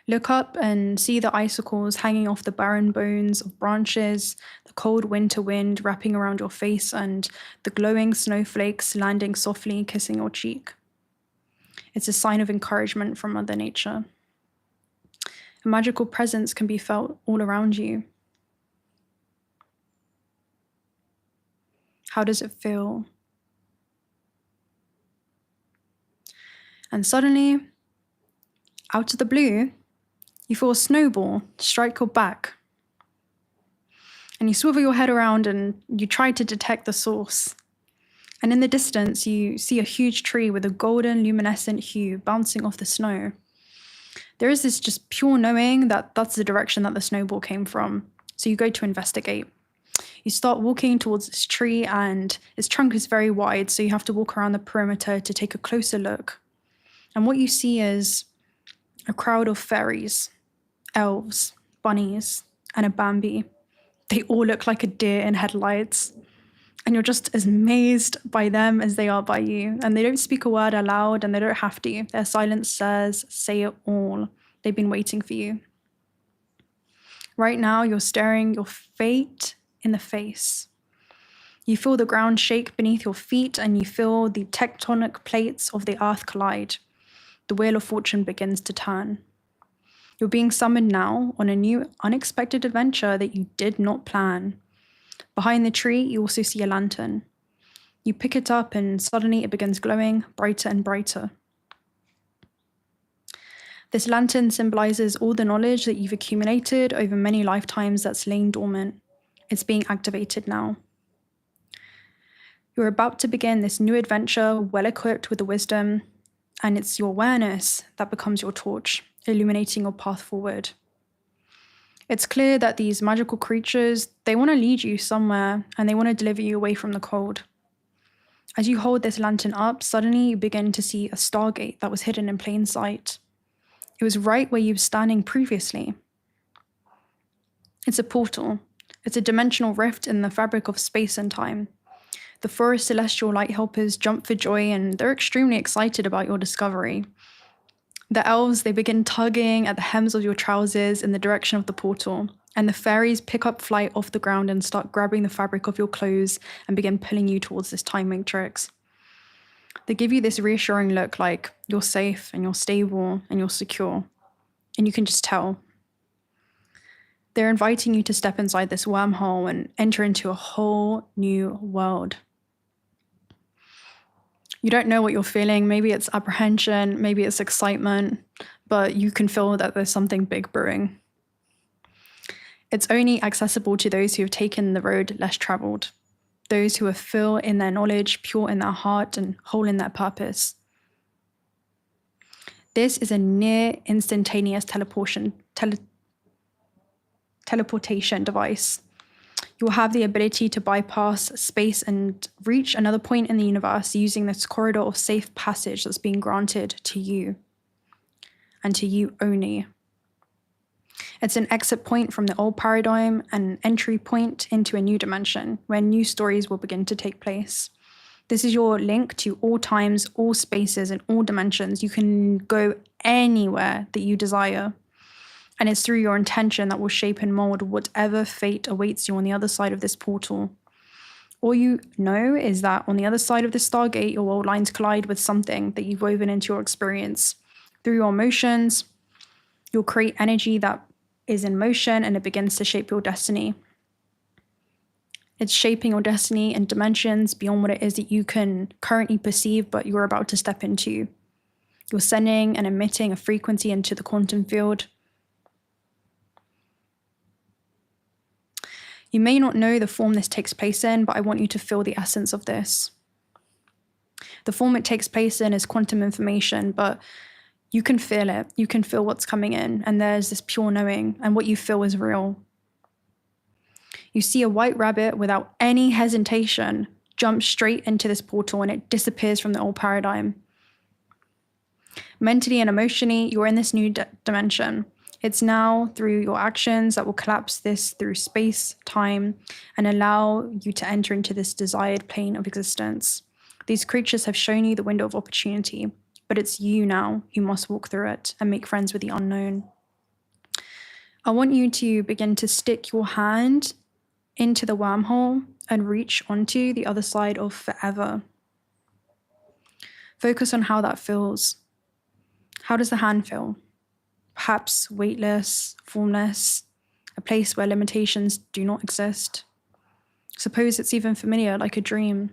Look up and see the icicles hanging off the barren bones of branches, the cold winter wind wrapping around your face, and the glowing snowflakes landing softly, kissing your cheek. It's a sign of encouragement from Mother Nature. A magical presence can be felt all around you. How does it feel? And suddenly, out of the blue, you feel a snowball strike your back. And you swivel your head around and you try to detect the source. And in the distance, you see a huge tree with a golden luminescent hue bouncing off the snow. There is this just pure knowing that that's the direction that the snowball came from. So you go to investigate. You start walking towards this tree, and its trunk is very wide, so you have to walk around the perimeter to take a closer look. And what you see is a crowd of fairies, elves, bunnies, and a Bambi. They all look like a deer in headlights. And you're just as amazed by them as they are by you. And they don't speak a word aloud, and they don't have to. Their silence says, say it all. They've been waiting for you. Right now, you're staring your fate in the face. You feel the ground shake beneath your feet, and you feel the tectonic plates of the earth collide. The wheel of fortune begins to turn. You're being summoned now on a new, unexpected adventure that you did not plan. Behind the tree, you also see a lantern. You pick it up, and suddenly it begins glowing brighter and brighter. This lantern symbolizes all the knowledge that you've accumulated over many lifetimes that's laying dormant. It's being activated now. You're about to begin this new adventure, well equipped with the wisdom, and it's your awareness that becomes your torch, illuminating your path forward. It's clear that these magical creatures, they want to lead you somewhere, and they want to deliver you away from the cold. As you hold this lantern up, suddenly you begin to see a stargate that was hidden in plain sight. It was right where you were standing previously. It's a portal. It's a dimensional rift in the fabric of space and time. The four celestial light helpers jump for joy, and they're extremely excited about your discovery. The elves, they begin tugging at the hems of your trousers in the direction of the portal, and the fairies pick up flight off the ground and start grabbing the fabric of your clothes and begin pulling you towards this time matrix. They give you this reassuring look like you're safe and you're stable and you're secure, and you can just tell. They're inviting you to step inside this wormhole and enter into a whole new world. You don't know what you're feeling. Maybe it's apprehension, maybe it's excitement, but you can feel that there's something big brewing. It's only accessible to those who have taken the road less traveled, those who are full in their knowledge, pure in their heart, and whole in their purpose. This is a near instantaneous teleportation device. You will have the ability to bypass space and reach another point in the universe using this corridor of safe passage that's being granted to you, and to you only. It's an exit point from the old paradigm and an entry point into a new dimension where new stories will begin to take place. This is your link to all times, all spaces, and all dimensions. You can go anywhere that you desire. And it's through your intention that will shape and mold whatever fate awaits you on the other side of this portal. All you know is that on the other side of the Stargate, your world lines collide with something that you've woven into your experience. Through your emotions, you'll create energy that is in motion, and it begins to shape your destiny. It's shaping your destiny in dimensions beyond what it is that you can currently perceive, but you're about to step into. You're sending and emitting a frequency into the quantum field. You may not know the form this takes place in, but I want you to feel the essence of this. The form it takes place in is quantum information, but you can feel it. You can feel what's coming in, and there's this pure knowing, and what you feel is real. You see a white rabbit without any hesitation jump straight into this portal, and it disappears from the old paradigm. Mentally and emotionally, you're in this new dimension. It's now through your actions that will collapse this through space, time, and allow you to enter into this desired plane of existence. These creatures have shown you the window of opportunity, but it's you now who must walk through it and make friends with the unknown. I want you to begin to stick your hand into the wormhole and reach onto the other side of forever. Focus on how that feels. How does the hand feel? Perhaps weightless, formless, a place where limitations do not exist. Suppose it's even familiar, like a dream.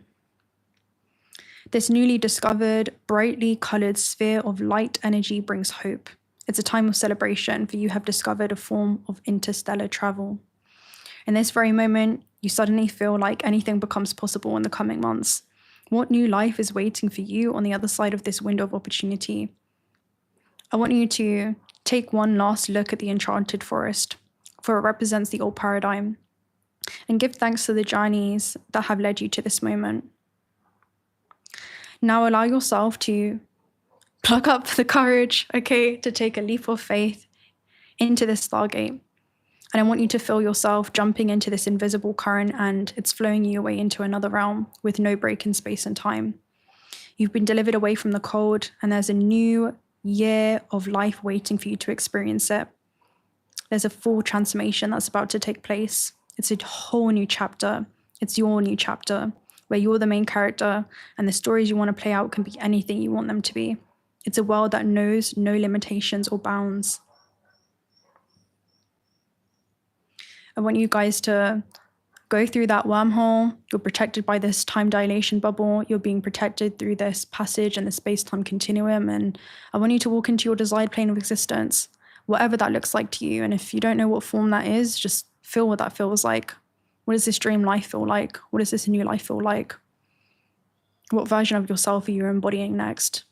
This newly discovered, brightly colored sphere of light energy brings hope. It's a time of celebration, for you have discovered a form of interstellar travel. In this very moment, you suddenly feel like anything becomes possible in the coming months. What new life is waiting for you on the other side of this window of opportunity? I want you to take one last look at the enchanted forest, for it represents the old paradigm, and give thanks to the journeys that have led you to this moment. Now allow yourself to plug up the courage, to take a leap of faith into this stargate. And I want you to feel yourself jumping into this invisible current, and it's flowing you away into another realm with no break in space and time. You've been delivered away from the cold, and there's a new year of life waiting for you to experience it. There's a full transformation that's about to take place. It's a whole new chapter. It's your new chapter, where you're the main character, and the stories you want to play out can be anything you want them to be. It's a world that knows no limitations or bounds. I want you guys to go through that wormhole. You're protected by this time dilation bubble. You're being protected through this passage and the space-time continuum. And I want you to walk into your desired plane of existence, whatever that looks like to you. And if you don't know what form that is, just feel what that feels like. What does this dream life feel like? What does this new life feel like? What version of yourself are you embodying next?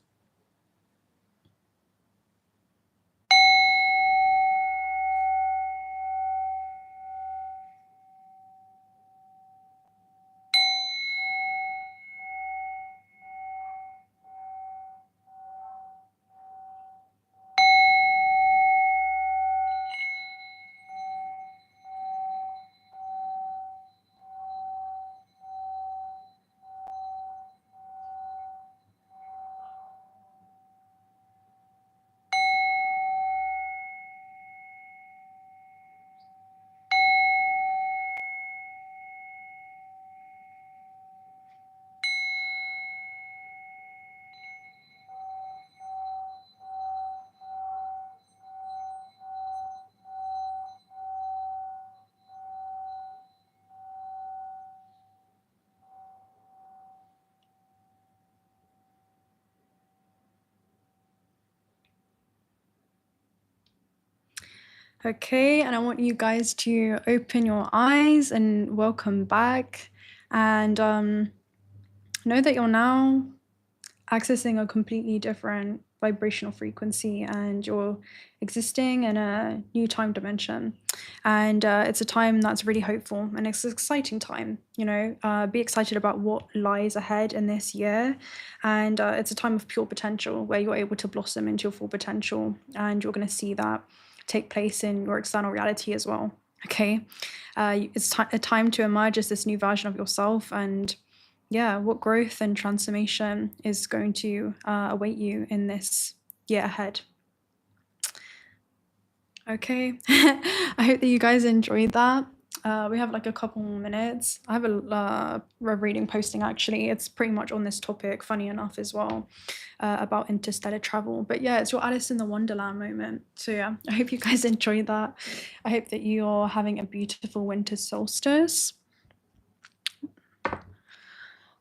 Okay, and I want you guys to open your eyes and welcome back, and know that you're now accessing a completely different vibrational frequency, and you're existing in a new time dimension. And it's a time that's really hopeful, and it's an exciting time. Be excited about what lies ahead in this year. And it's a time of pure potential, where you're able to blossom into your full potential, and you're going to see that take place in your external reality as well. It's a time to emerge as this new version of yourself, and what growth and transformation is going to await you in this year ahead. I hope that you guys enjoyed that. We have like a couple more minutes. I have a reading posting, actually. It's pretty much on this topic, funny enough, as well, about interstellar travel. But it's your Alice in the Wonderland moment. So I hope you guys enjoyed that. I hope that you're having a beautiful winter solstice.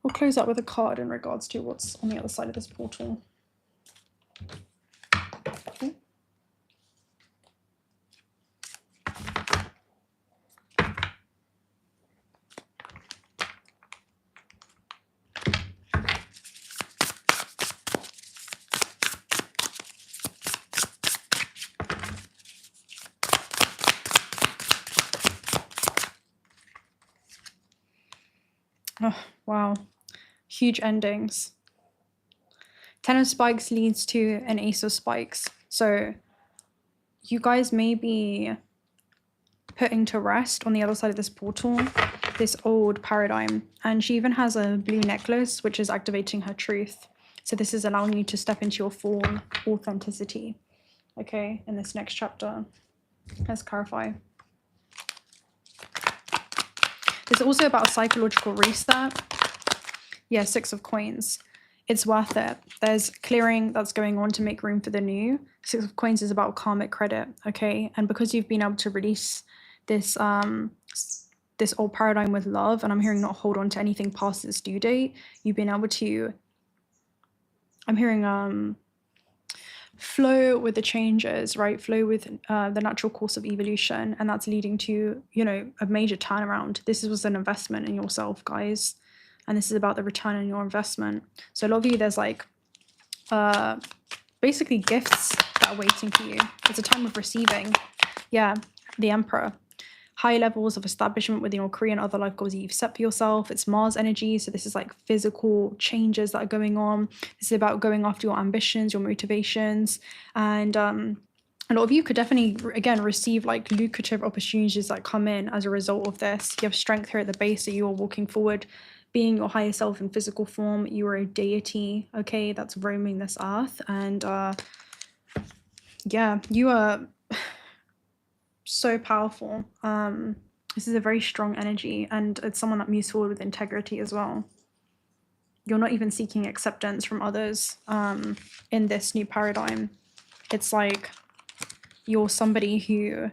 We'll close out with a card in regards to what's on the other side of this portal. Okay. Oh, wow. Huge endings. 10 of spikes leads to an ace of spikes. So you guys may be putting to rest on the other side of this portal this old paradigm. And she even has a blue necklace, which is activating her truth. So this is allowing you to step into your full authenticity. Okay, in this next chapter. Let's clarify. It's also about a psychological reset. Yeah, 6 of coins. It's worth it. There's clearing that's going on to make room for the new. 6 of coins is about karmic credit, okay? And because you've been able to release this this old paradigm with love, and I'm hearing not hold on to anything past its due date, you've been able to, I'm hearing flow with the changes, right? Flow with the natural course of evolution, and that's leading to, you know, a major turnaround. This was an investment in yourself, guys, and this is about the return on your investment. So a lot of you, there's like basically gifts that are waiting for you. It's a time of receiving. Yeah, the Emperor. High levels of establishment within your career and other life goals that you've set for yourself. It's Mars energy, so this is like physical changes that are going on. This is about going after your ambitions, your motivations, and a lot of you could definitely, again, receive like lucrative opportunities that come in as a result of this. You have strength here at the base, so you are walking forward, being your higher self in physical form. You are a deity, okay, that's roaming this earth, and yeah, you are so powerful. This is a very strong energy, and it's someone that moves forward with integrity as well. You're not even seeking acceptance from others in this new paradigm. It's like you're somebody who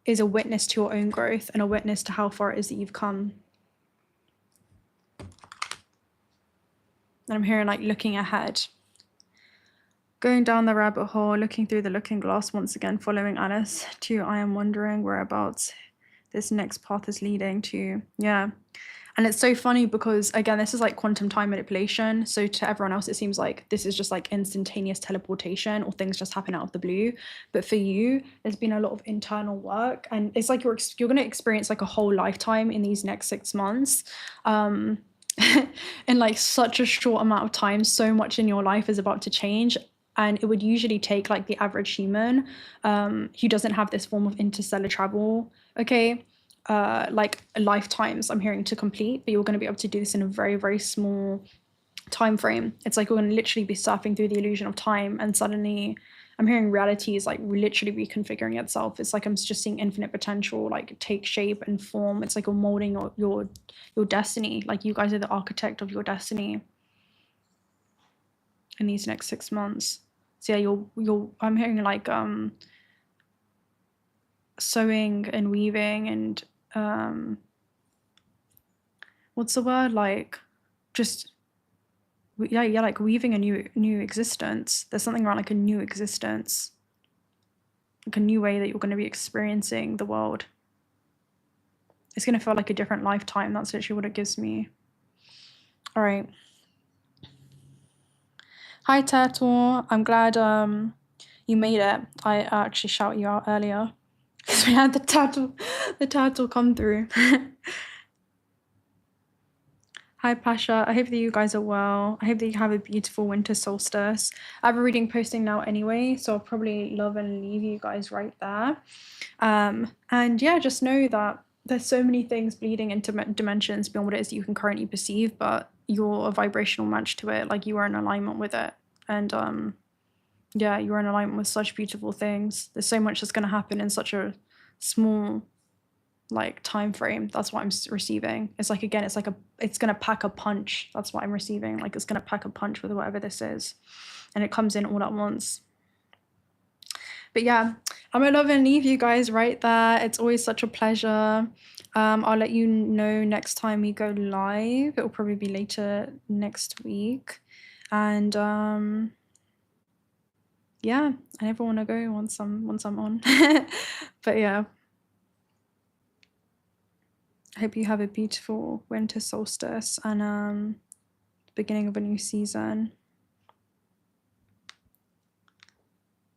is a witness to your own growth and a witness to how far it is that you've come. And I'm hearing like looking ahead. Going down the rabbit hole, looking through the looking glass once again, following Alice to I am wondering whereabouts this next path is leading to. Yeah. And it's so funny because, again, this is like quantum time manipulation. So to everyone else, it seems like this is just like instantaneous teleportation or things just happen out of the blue. But for you, there's been a lot of internal work, and it's like you're going to experience like a whole lifetime in these next 6 months. In like such a short amount of time, so much in your life is about to change. And it would usually take like the average human who doesn't have this form of interstellar travel, okay, like lifetimes I'm hearing to complete, but you're going to be able to do this in a very, very small time frame. It's like you're going to literally be surfing through the illusion of time, and suddenly I'm hearing reality is like literally reconfiguring itself. It's like I'm just seeing infinite potential like take shape and form. It's like you're molding your destiny. Like you guys are the architect of your destiny in these next 6 months. So yeah, you're I'm hearing like sewing and weaving and what's the word, like just yeah like weaving a new existence. There's something around like a new existence, like a new way that you're going to be experiencing the world. It's going to feel like a different lifetime. That's literally what it gives me. All right. Hi Turtle, I'm glad you made it. I actually shouted you out earlier because we had the turtle come through. Hi Pasha, I hope that you guys are well. I hope that you have a beautiful winter solstice. I have a reading posting now anyway, so I'll probably love and leave you guys right there. And yeah, just know that there's so many things bleeding into dimensions beyond what it is that you can currently perceive, but you're a vibrational match to it. Like you are in alignment with it, and yeah, you're in alignment with such beautiful things. There's so much that's going to happen in such a small like time frame. That's what I'm receiving. It's like, again, it's like it's going to pack a punch. That's what I'm receiving. Like it's going to pack a punch with whatever this is, and it comes in all at once. But yeah, I'm gonna love and leave you guys right there. It's always such a pleasure. I'll let you know next time we go live. It'll probably be later next week. And yeah, I never want to go once I'm on. But yeah. I hope you have a beautiful winter solstice and beginning of a new season.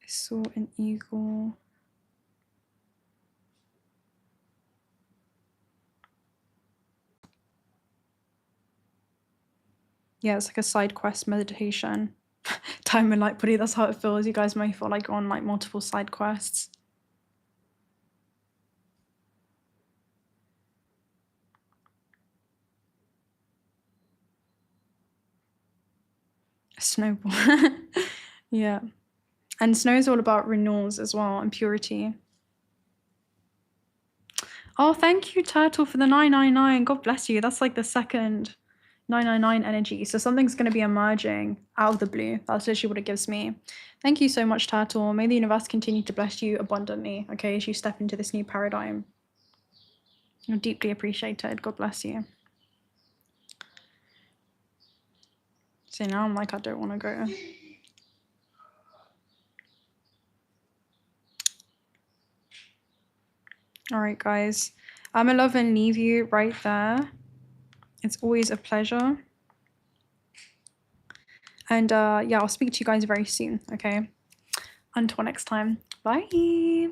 I saw an eagle. Yeah, it's like a side quest meditation. Time and light body, that's how it feels. You guys may feel like you're on like multiple side quests. Snowball. Yeah. And snow is all about renewals as well and purity. Oh, thank you, Turtle, for the 999. God bless you. That's like the second 999 energy. So something's going to be emerging out of the blue. That's literally what it gives me. Thank you so much, Turtle. May the universe continue to bless you abundantly, okay, as you step into this new paradigm. You're deeply appreciated. God bless you. So now I'm like, I don't want to go. All right, guys. I'm gonna love and leave you right there. It's always a pleasure. And yeah, I'll speak to you guys very soon, okay? Until next time. Bye.